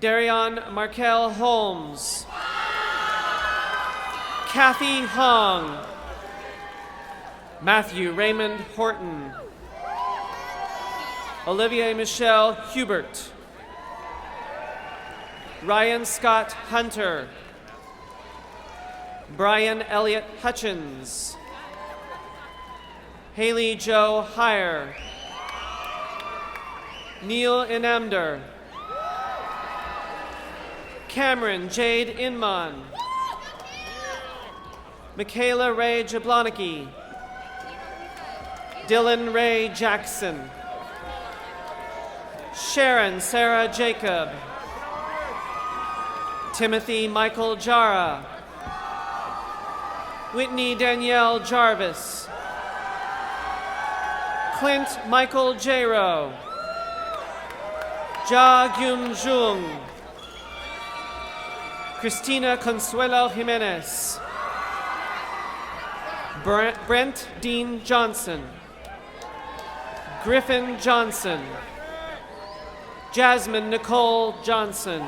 Darion Markel Holmes, Kathy Hong, Matthew Raymond Horton, Olivier Michelle Hubert, Ryan Scott Hunter, Brian Elliott Hutchins, Haley Jo Heyer, Neil Inamder, Cameron Jade Inman, Michaela Ray Jablonski, Dylan Ray Jackson, Sharon Sarah Jacob, Timothy Michael Jara, Whitney Danielle Jarvis, Clint Michael Jaro, Ja Gyum Jung, Christina Consuelo Jimenez, Brent Dean Johnson, Griffin Johnson, Jasmine Nicole Johnson,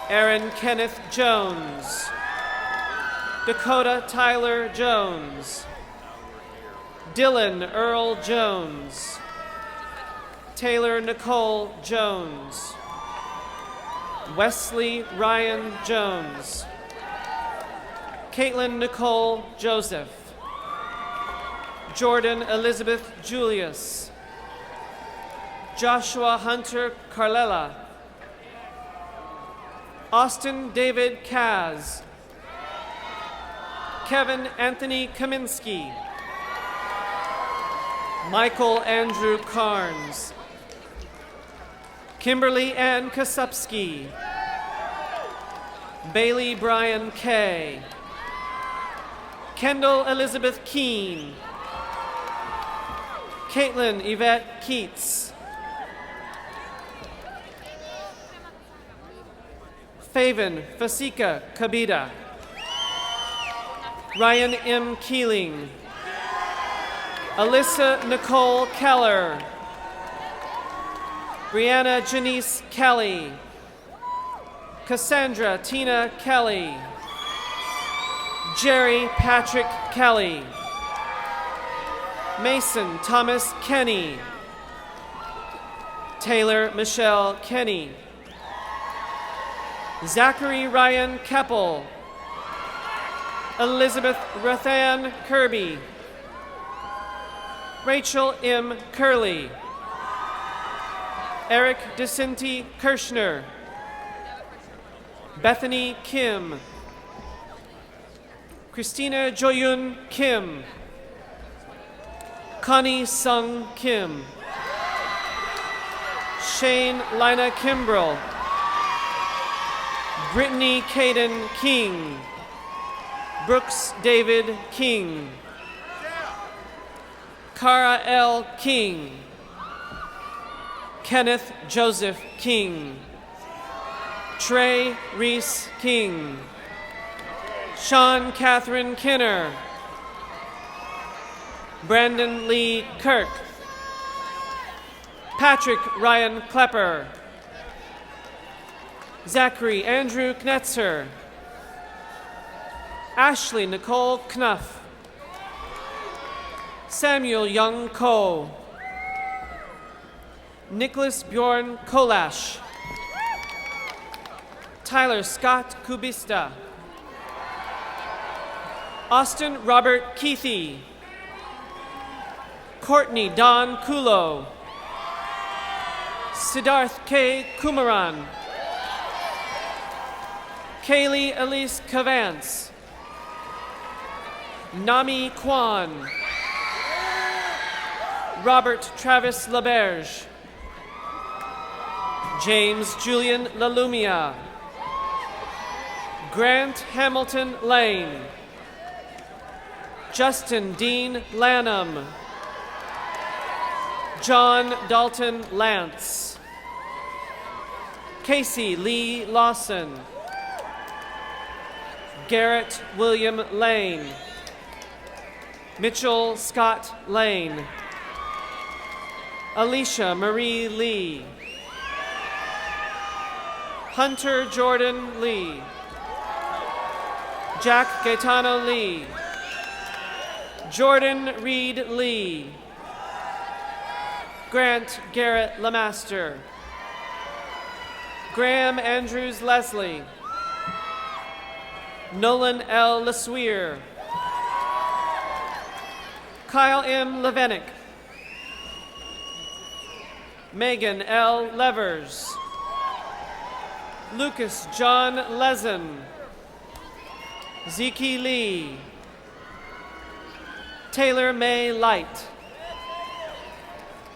Aaron Kenneth Jones, Dakota Tyler Jones, Dylan Earl Jones, Taylor Nicole Jones, Wesley Ryan Jones, Caitlin Nicole Joseph, Jordan Elizabeth Julius, Joshua Hunter Carlela, Austin David Kaz, Kevin Anthony Kaminsky, Michael Andrew Carnes, Kimberly Ann Kasupski, Bailey Brian Kay, Kendall Elizabeth Keene, Caitlin Yvette Keats, Faven Fasika Kabida, Ryan M. Keeling, Alyssa Nicole Keller, Brianna Janice Kelly, Cassandra Tina Kelly, Jerry Patrick Kelly, Mason Thomas Kenny, Taylor Michelle Kenny, Zachary Ryan Keppel, Elizabeth Rathan Kirby, Rachel M. Curley, Eric DeCinti Kirschner, Bethany Kim, Christina Joyun Kim, Connie Sung Kim, Shane Lina Kimbrell, Brittany Caden King, Brooks David King, Cara L. King, Kenneth Joseph King, Trey Reese King, Sean Catherine Kinner, Brandon Lee Kirk, Patrick Ryan Klepper, Zachary Andrew Knetzer, Ashley Nicole Knuff, Samuel Young Ko, Nicholas Bjorn Kolash, Tyler Scott Kubista, Austin Robert Keithy, Courtney Don Kulo, Siddharth K. Kumaran, Kaylee Elise Cavance, Nami Kwan, Robert Travis LaBerge, James Julian LaLumia, Grant Hamilton Lane, Justin Dean Lanham, John Dalton Lance, Casey Lee Lawson, Garrett William Lane, Mitchell Scott Lane, Alicia Marie Lee, Hunter Jordan Lee, Jack Gaetano Lee, Jordan Reed Lee, Grant Garrett Lamaster, Graham Andrews Leslie, Nolan L. Lesweer, Kyle M. Levenick, Megan L. Levers, Lucas John Lezen, Zeke Lee, Taylor May Light,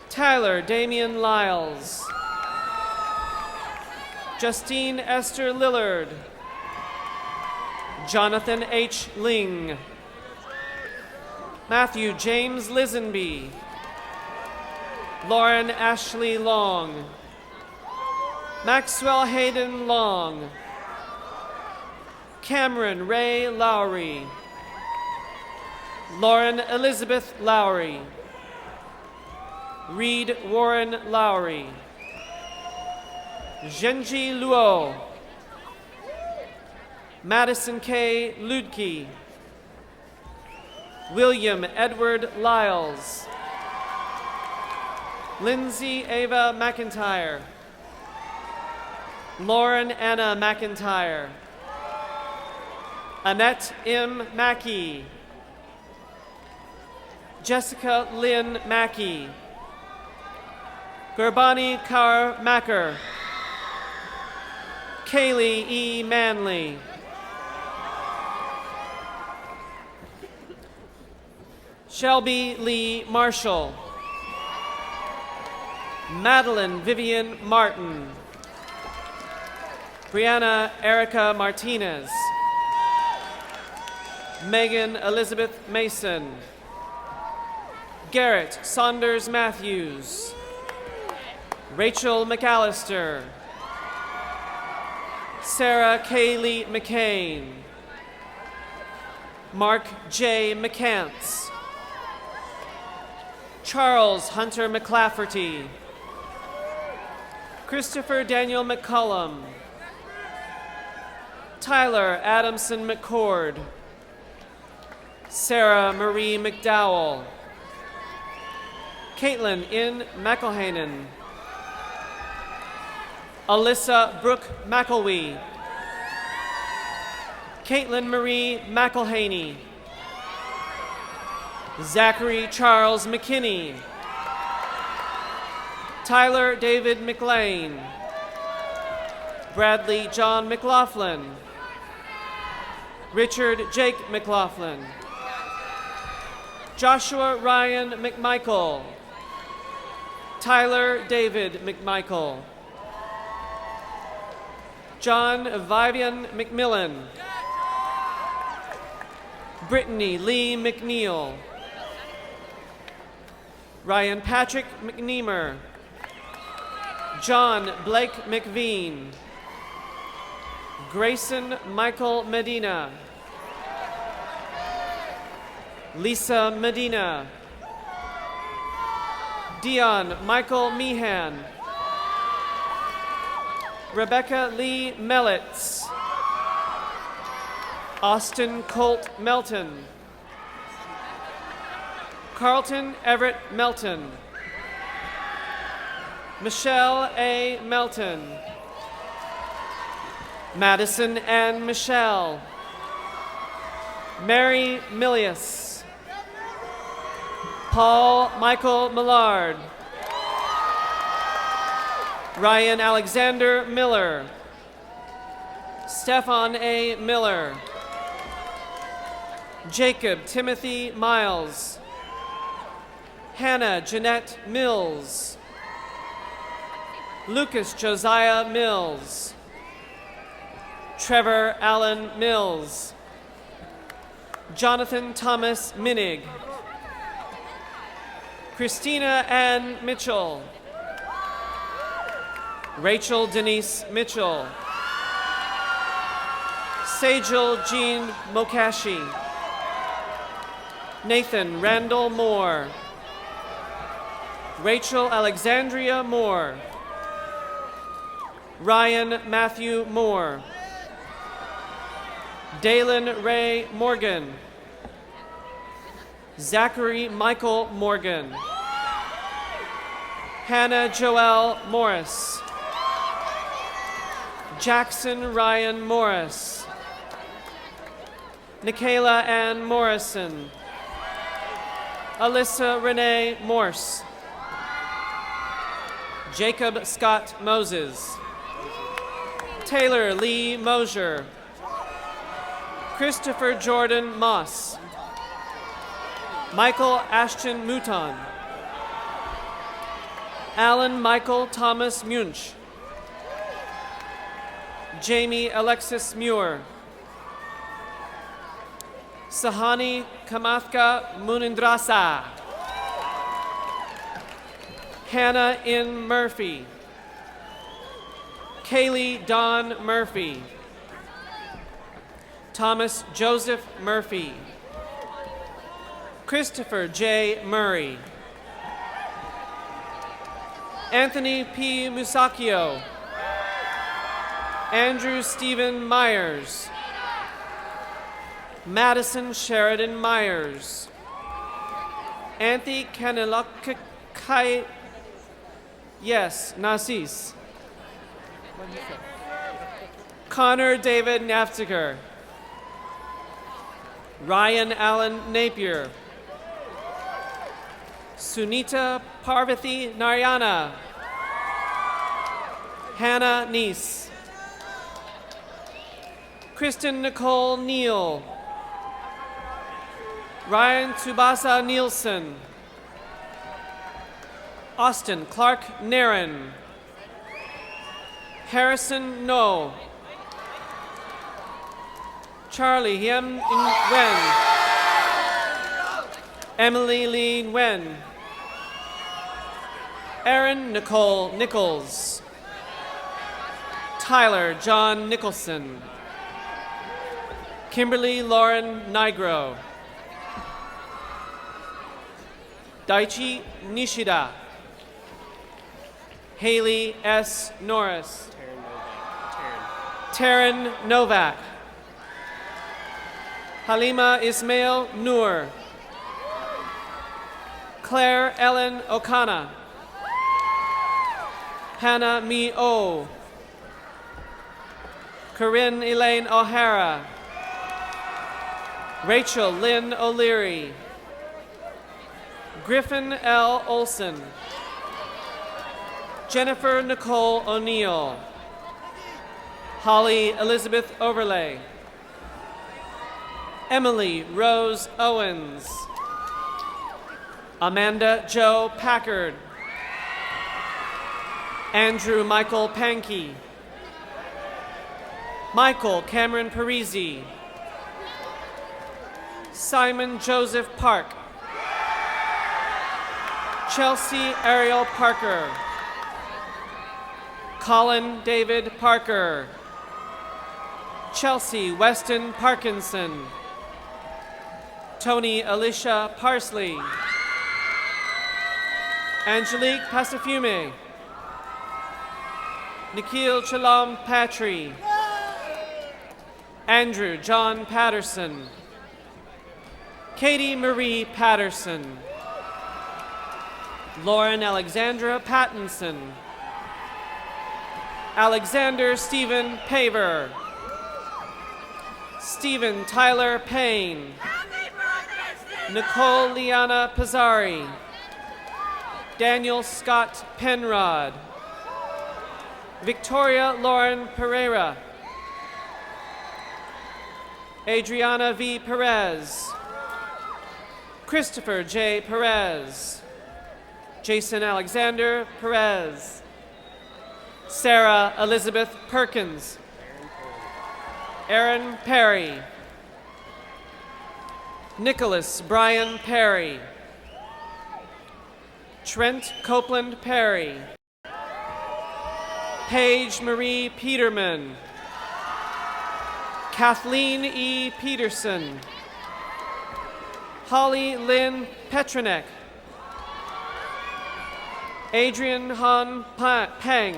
Tyler Damian Lyles, Justine Esther Lillard, Jonathan H. Ling, Matthew James Lisenby, Lauren Ashley Long, Maxwell Hayden Long, Cameron Ray Lowry, Lauren Elizabeth Lowry, Reed Warren Lowry, Zhenji Luo, Madison K. Ludke, William Edward Lyles, Lindsay Ava McIntyre, Lauren Anna McIntyre, Annette M. Mackey, Jessica Lynn Mackey, Gurbani Kar Macker, Kaylee E. Manley, Shelby Lee Marshall, Madeline Vivian Martin, Brianna Erica Martinez, Megan Elizabeth Mason, Garrett Saunders Matthews, Rachel McAllister, Sarah Kaylee McCain, Mark J. McCants, Charles Hunter McClafferty, Christopher Daniel McCullum, Tyler Adamson McCord, Sarah Marie McDowell, Caitlin N. McElhanen, Alyssa Brooke McElwee, Caitlin Marie McElhaney. Zachary Charles McKinney. Tyler David McLean. Bradley John McLaughlin. Richard Jake McLaughlin. Joshua Ryan McMichael. Tyler David McMichael. John Vivian McMillan. Brittany Lee McNeil. Ryan Patrick McNeemer. John Blake McVean. Grayson Michael Medina. Lisa Medina. Dion Michael Meehan. Rebecca Lee Mellitz. Austin Colt Melton. Carlton Everett Melton. Michelle A. Melton. Madison Ann Michelle. Mary Milius. Paul Michael Millard. Ryan Alexander Miller. Stefan A. Miller. Jacob Timothy Miles. Hannah Jeanette Mills. Lucas Josiah Mills. Trevor Allen Mills. Jonathan Thomas Minig. Christina Ann Mitchell. Rachel Denise Mitchell. Sajal Jean Mokashi. Nathan Randall Moore. Rachel Alexandria Moore. Ryan Matthew Moore. Dalen Ray Morgan. Zachary Michael Morgan. Hannah Joelle Morris. Jackson Ryan Morris. Nikayla Ann Morrison. Alyssa Renee Morse. Jacob Scott Moses. Taylor Lee Mosier. Christopher Jordan Moss. Michael Ashton Mouton. Alan Michael Thomas Munch. Jamie Alexis Muir. Sahani Kamathka Munindrasa. Hannah In Murphy. Kaylee Dawn Murphy. Thomas Joseph Murphy. Christopher J. Murray. Anthony P. Musacchio. Andrew Stephen Myers. Madison Sheridan Myers. Anthony Kanelokai. Yes, Nasis. Connor David Naftiger. Ryan Allen Napier. Sunita Parvati Narayana. Hannah Neese. Kristen Nicole Neal. Ryan Tsubasa Nielsen. Austin Clark Naren. Harrison No. Charlie Hiem Wen. Emily Lee Wen. Erin Nicole Nichols. Tyler John Nicholson. Kimberly Lauren Nigro. Daichi Nishida. Haley S. Norris. Taryn Novak. Halima Ismail Noor. Claire Ellen Okana. Hannah Mi O. Corinne Elaine O'Hara. Rachel Lynn O'Leary, Griffin L. Olson, Jennifer Nicole O'Neill, Holly Elizabeth Overlay, Emily Rose Owens, Amanda Joe Packard, Andrew Michael Pankey, Michael Cameron Parisi, Simon Joseph Park, Chelsea Ariel Parker, Colin David Parker, Chelsea Weston Parkinson, Tony Alicia Parsley, Angelique Pasafume, Nikhil Chalam Patry, Andrew John Patterson, Katie Marie Patterson, Lauren Alexandra Pattinson, Alexander Stephen Paver, Stephen Tyler Payne, Nicole Liana Pizzari, Daniel Scott Penrod, Victoria Lauren Pereira, Adriana V. Perez, Christopher J. Perez, Jason Alexander Perez, Sarah Elizabeth Perkins, Aaron Perry, Nicholas Brian Perry, Trent Copeland Perry, Paige Marie Peterman, Kathleen E. Peterson, Holly Lynn Petronek, Adrian Han Pang,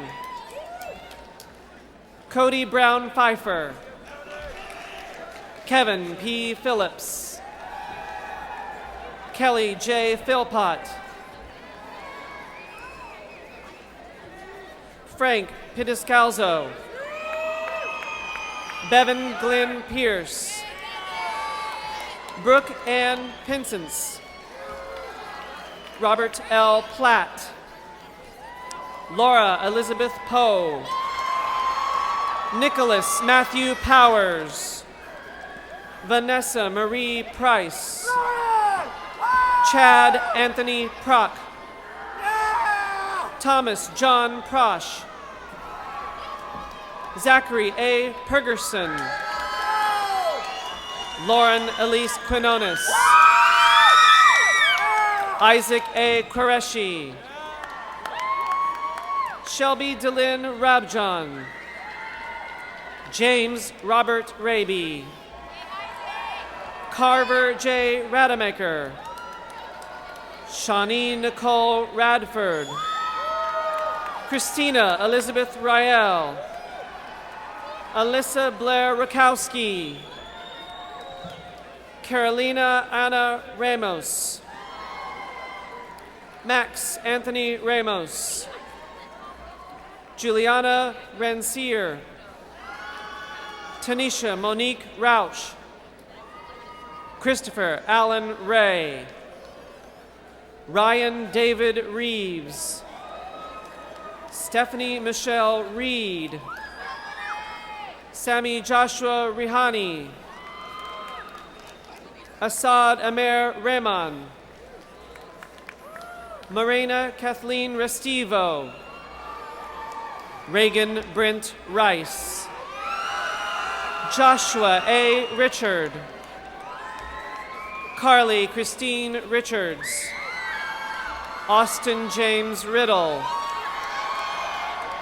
Cody Brown Pfeiffer, Kevin P. Phillips, Kelly J. Philpott, Frank Pitiscalzo, Bevan Glenn Pierce, Brooke Ann Pinsence, Robert L. Platt, Laura Elizabeth Poe, Nicholas Matthew Powers, Vanessa Marie Price, Chad Anthony Prock, Thomas John Prosh, Zachary A. Pergerson, Lauren Elise Quinones, Isaac A. Qureshi, Shelby Delyn Rabjon, James Robert Raby, Carver J. Rademacher, Shawnee Nicole Radford, Christina Elizabeth Rael, Alyssa Blair Rakowski, Carolina Anna Ramos, Max Anthony Ramos, Juliana Rancier, Tanisha Monique Rauch, Christopher Allen Ray, Ryan David Reeves, Stephanie Michelle Reed, Sammy Joshua Rihani, Assad Amer Rehman, Morena Kathleen Restivo, Reagan Brent Rice, Joshua A. Richard, Carly Christine Richards, Austin James Riddle,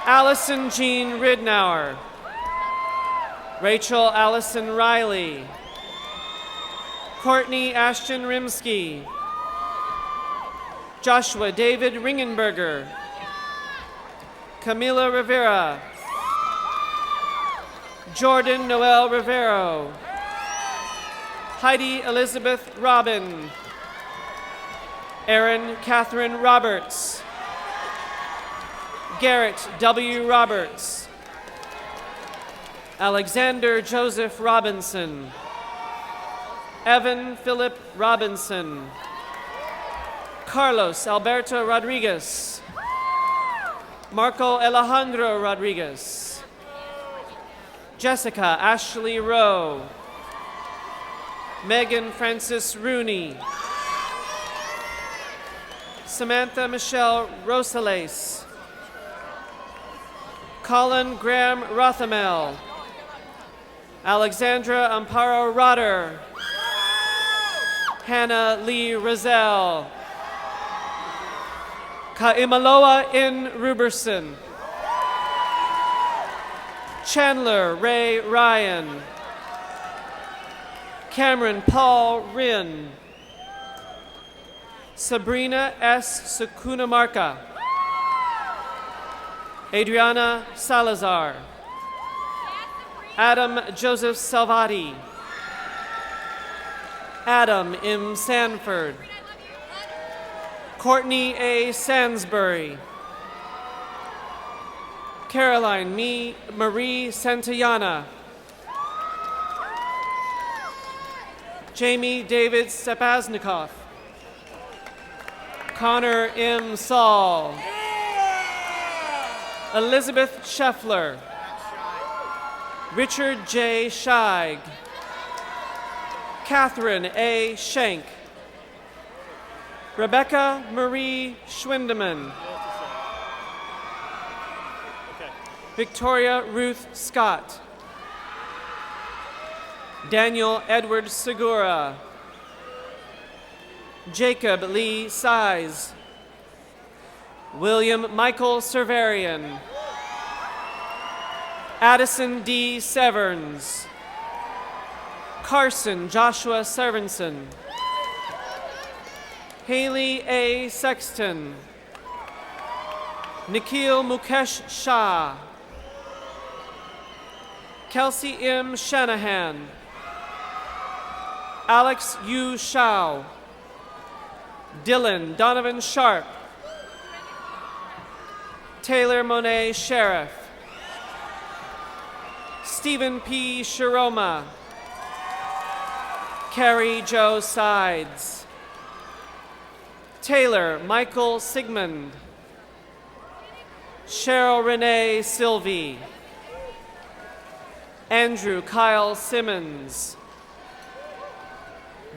Allison Jean Ridnour, Rachel Allison Riley, Courtney Ashton Rimsky, Joshua David Ringenberger, Camila Rivera, Jordan Noel Rivero, Heidi Elizabeth Robin, Erin Catherine Roberts, Garrett W. Roberts, Alexander Joseph Robinson, Evan Philip Robinson. Carlos Alberto Rodriguez. Marco Alejandro Rodriguez. Jessica Ashley Rowe. Megan Francis Rooney. Samantha Michelle Rosales. Colin Graham Rothamel. Alexandra Amparo Rotter. Hannah Lee Rozelle. Kaimaloa In Ruberson. Chandler Ray Ryan. Cameron Paul Rinn. Sabrina S. Sukunamarka. Adriana Salazar. Adam Joseph Salvati. Adam M. Sanford. Courtney A. Sansbury. Caroline Marie Santayana. Jamie David Stepasnikoff. Connor M. Saul. Elizabeth Scheffler. Richard J. Scheig. Catherine A. Schenk. Rebecca Marie Schwindeman. Victoria Ruth Scott. Daniel Edward Segura. Jacob Lee Size. William Michael Serverian. Addison D. Severns. Carson Joshua Servenson. Haley A. Sexton. Nikhil Mukesh Shah. Kelsey M. Shanahan. Alex Yu Shao. Dylan Donovan Sharp. Taylor Monet Sheriff. Stephen P. Shiroma. Carrie Jo Sides. Taylor Michael Sigmund. Cheryl Renee Sylvie. Andrew Kyle Simmons.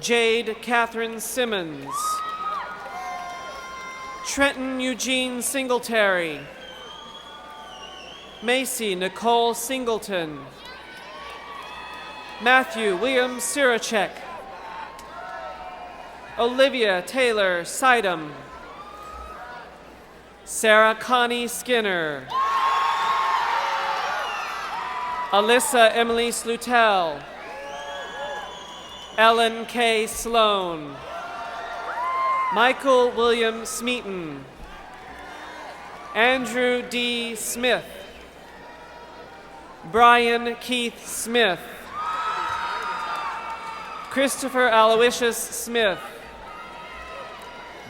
Jade Catherine Simmons. Trenton Eugene Singletary. Macy Nicole Singleton. Matthew William Sirachek. Olivia Taylor Sidham. Sarah Connie Skinner. Alyssa Emily Slutel. Ellen K. Sloan. Michael William Smeaton. Andrew D. Smith. Brian Keith Smith. Christopher Aloysius Smith.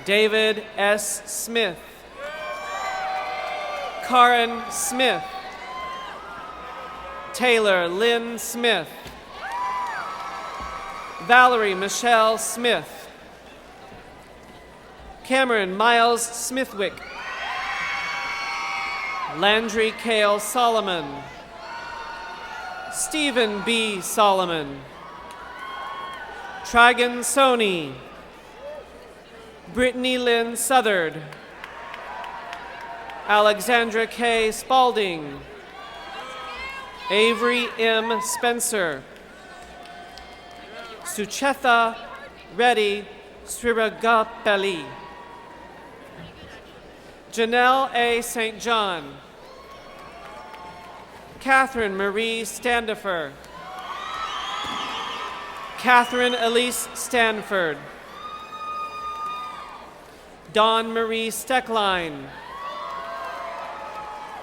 David S. Smith. Karen Smith. Taylor Lynn Smith. Valerie Michelle Smith. Cameron Miles Smithwick. Landry Kale Solomon. Stephen B. Solomon. Trigon Sony. Brittany Lynn Southard. Alexandra K. Spalding. Avery M. Spencer. Suchetha Reddy Sriragapelli. Janelle A. St. John. Catherine Marie Standifer. Catherine Elise Stanford. Dawn Marie Steckline.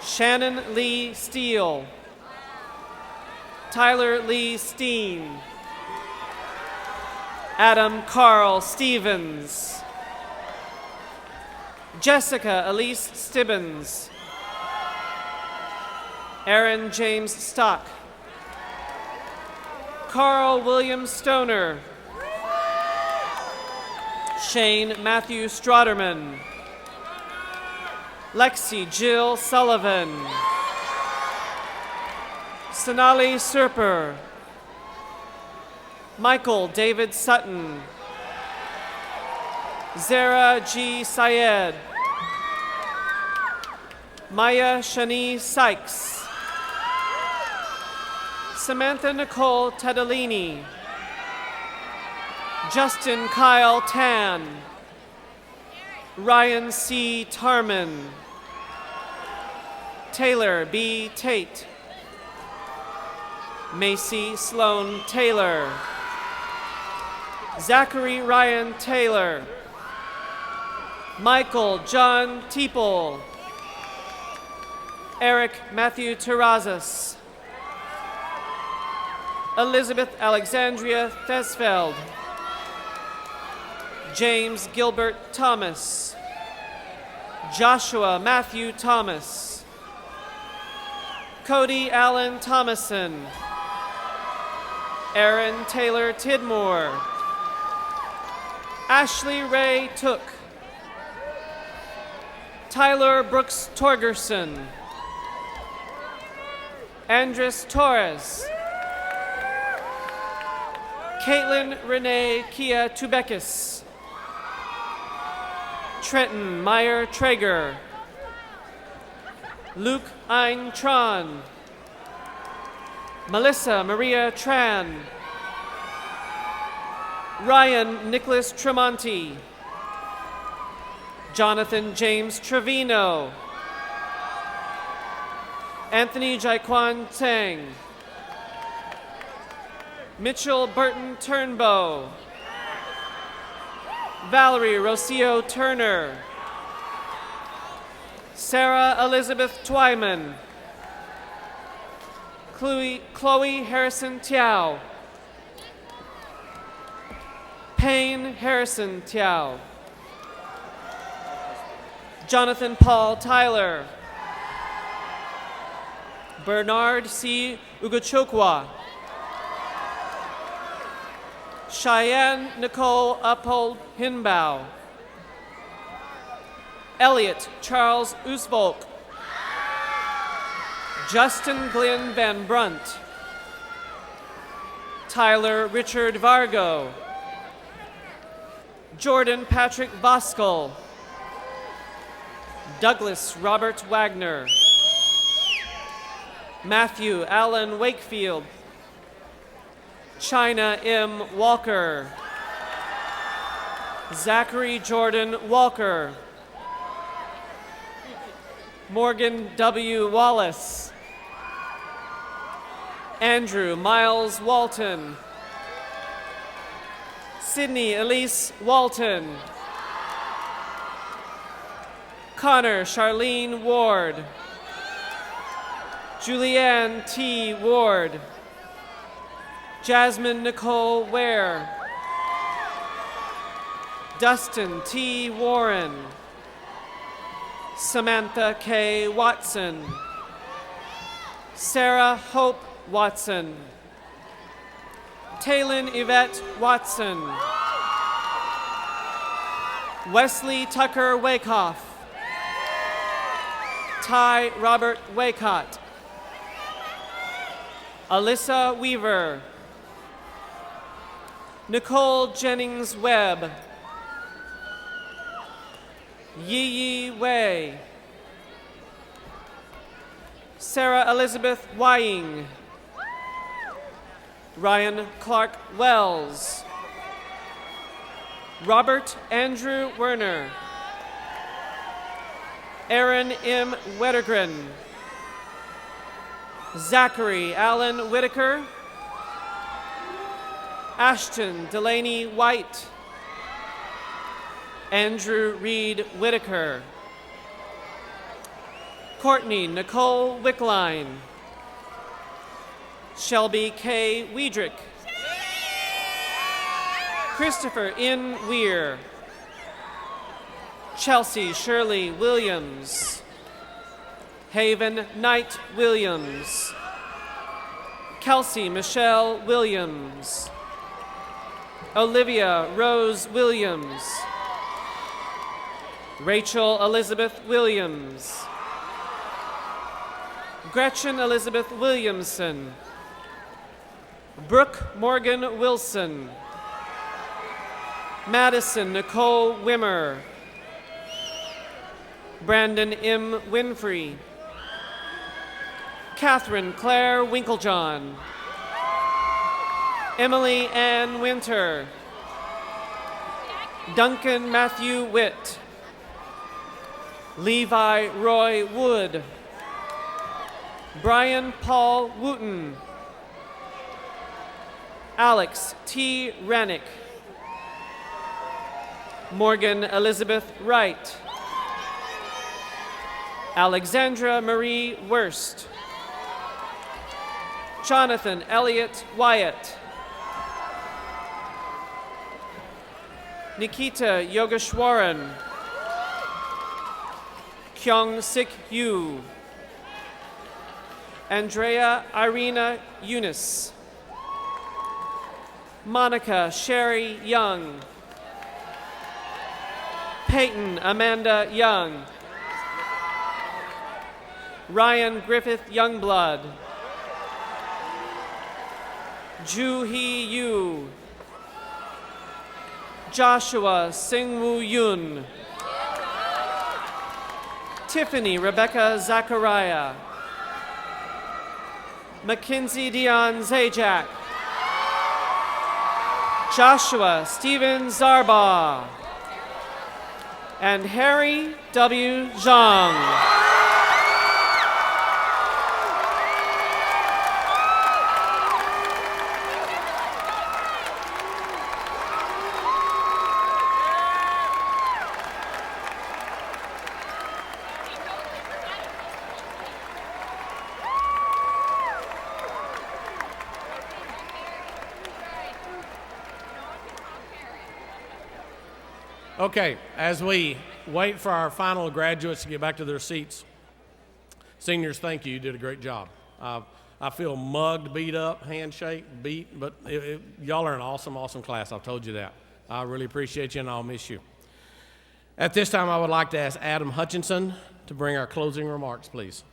Shannon Lee Steele. Tyler Lee Steen. Adam Carl Stevens. Jessica Elise Stibbins. Aaron James Stock. Carl William Stoner. Shane Matthew Stroderman. Lexi Jill Sullivan. Sonali Serper. Michael David Sutton. Zara G. Syed. Maya Shani Sykes. Samantha Nicole Tadalini. Justin Kyle Tan. Ryan C. Tarman. Taylor B. Tate. Macy Sloan Taylor. Zachary Ryan Taylor. Michael John Teeple. Eric Matthew Terrazas. Elizabeth Alexandria Thesfeld. James Gilbert Thomas. Joshua Matthew Thomas. Cody Allen Thomason. Aaron Taylor Tidmore. Ashley Ray Took. Tyler Brooks Torgerson. Andres Torres. Caitlin Renee Kia Tubekis. Trenton Meyer Traeger. Luke Ein Tron. Melissa Maria Tran. Ryan Nicholas Tremonti. Jonathan James Trevino. Anthony Jaquan Tang. Mitchell Burton Turnbow. Valerie Rocio Turner. Sarah Elizabeth Twyman. Chloe Harrison Tiao. Payne Harrison Tiao. Jonathan Paul Tyler. Bernard C. Ugochukwa. Cheyenne Nicole Uphold Hinbau. Elliot Charles Usvolk. Justin Glenn Van Brunt. Tyler Richard Vargo. Jordan Patrick Voskull. Douglas Robert Wagner. Matthew Allen Wakefield. China M. Walker. Zachary Jordan Walker. Morgan W. Wallace. Andrew Miles Walton. Sydney Elise Walton. Connor Charlene Ward. Julianne T. Ward. Jasmine Nicole Ware. Dustin T. Warren. Samantha K. Watson. Sarah Hope Watson. Taylin Yvette Watson. Wesley Tucker Wakehoff. Ty Robert Waycott. Alyssa Weaver. Nicole Jennings Webb. Yi Yi Wei. Sarah Elizabeth Wying. Ryan Clark Wells. Robert Andrew Werner. Aaron M. Wettergren. Zachary Allen Whitaker. Ashton Delaney White. Andrew Reed Whitaker. Courtney Nicole Wickline. Shelby K. Weidrich. Christopher N. Weir. Chelsea Shirley Williams. Haven Knight Williams. Kelsey Michelle Williams. Olivia Rose Williams. Rachel Elizabeth Williams. Gretchen Elizabeth Williamson. Brooke Morgan Wilson. Madison Nicole Wimmer. Brandon M. Winfrey. Catherine Claire Winklejohn. Emily Ann Winter. Duncan Matthew Witt. Levi Roy Wood. Brian Paul Wooten. Alex T. Rennick. Morgan Elizabeth Wright. Alexandra Marie Wurst. Jonathan Elliott Wyatt. Nikita Yogeshwaran. Kyung Sik Yu. Andrea Irina Eunice. Monica Sherry Young. Peyton Amanda Young. Ryan Griffith Youngblood. Ju Hee Yu. Joshua Singwoo Yoon. Tiffany Rebecca Zachariah. Mackenzie Dion Zajac. Joshua Stephen Zarbaugh. And Harry W. Zhang. Okay, as we wait for our final graduates to get back to their seats, seniors, thank you. You did a great job. I feel mugged, beat up, handshake, beat, but y'all are an awesome, awesome class. I've told you that. I really appreciate you, and I'll miss you. At this time, I would like to ask Adam Hutchinson to bring our closing remarks, please.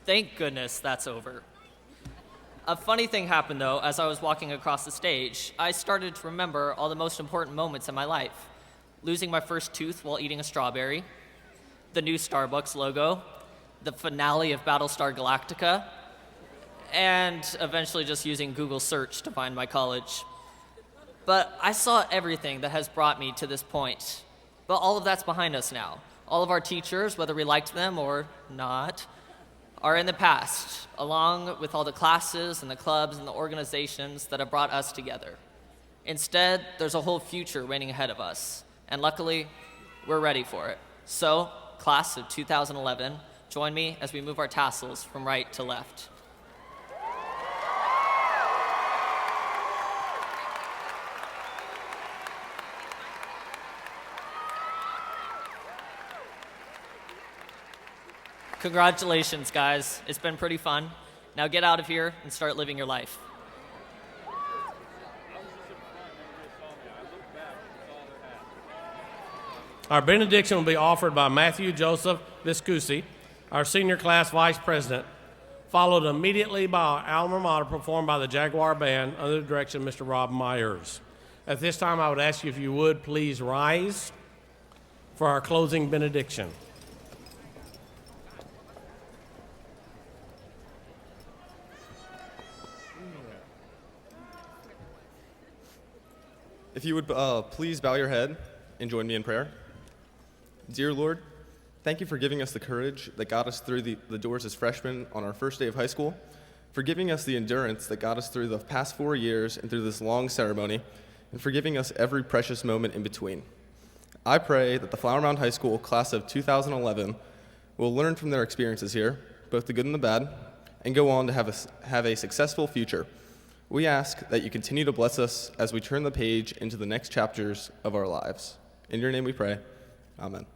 Thank goodness that's over. A funny thing happened, though. As I was walking across the stage, I started to remember all the most important moments in my life. Losing my first tooth while eating a strawberry, the new Starbucks logo, the finale of Battlestar Galactica, and eventually just using Google search to find my college. But I saw everything that has brought me to this point. But all of that's behind us now. All of our teachers, whether we liked them or not, are in the past, along with all the classes and the clubs and the organizations that have brought us together. Instead, there's a whole future waiting ahead of us, and luckily, we're ready for it. So, class of 2011, join me as we move our tassels from right to left. Congratulations, guys. It's been pretty fun. Now get out of here and start living your life. Our benediction will be offered by Matthew Joseph Viscusi, our senior class vice president, followed immediately by our alma mater performed by the Jaguar Band under the direction of Mr. Rob Myers. At this time, I would ask you if you would please rise for our closing benediction. If you would please bow your head and join me in prayer. Dear Lord, thank you for giving us the courage that got us through the doors as freshmen on our first day of high school, for giving us the endurance that got us through the past 4 years and through this long ceremony, and for giving us every precious moment in between. I pray that the Flower Mound High School class of 2011 will learn from their experiences here, both the good and the bad, and go on to have a successful future. We ask that you continue to bless us as we turn the page into the next chapters of our lives. In your name we pray. Amen.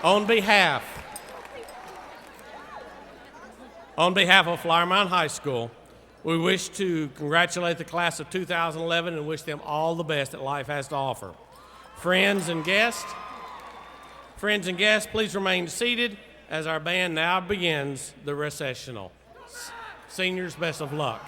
On behalf of Flower Mound High School, we wish to congratulate the class of 2011 and wish them all the best that life has to offer. Friends and guests, please remain seated as our band now begins the recessional. Seniors, best of luck.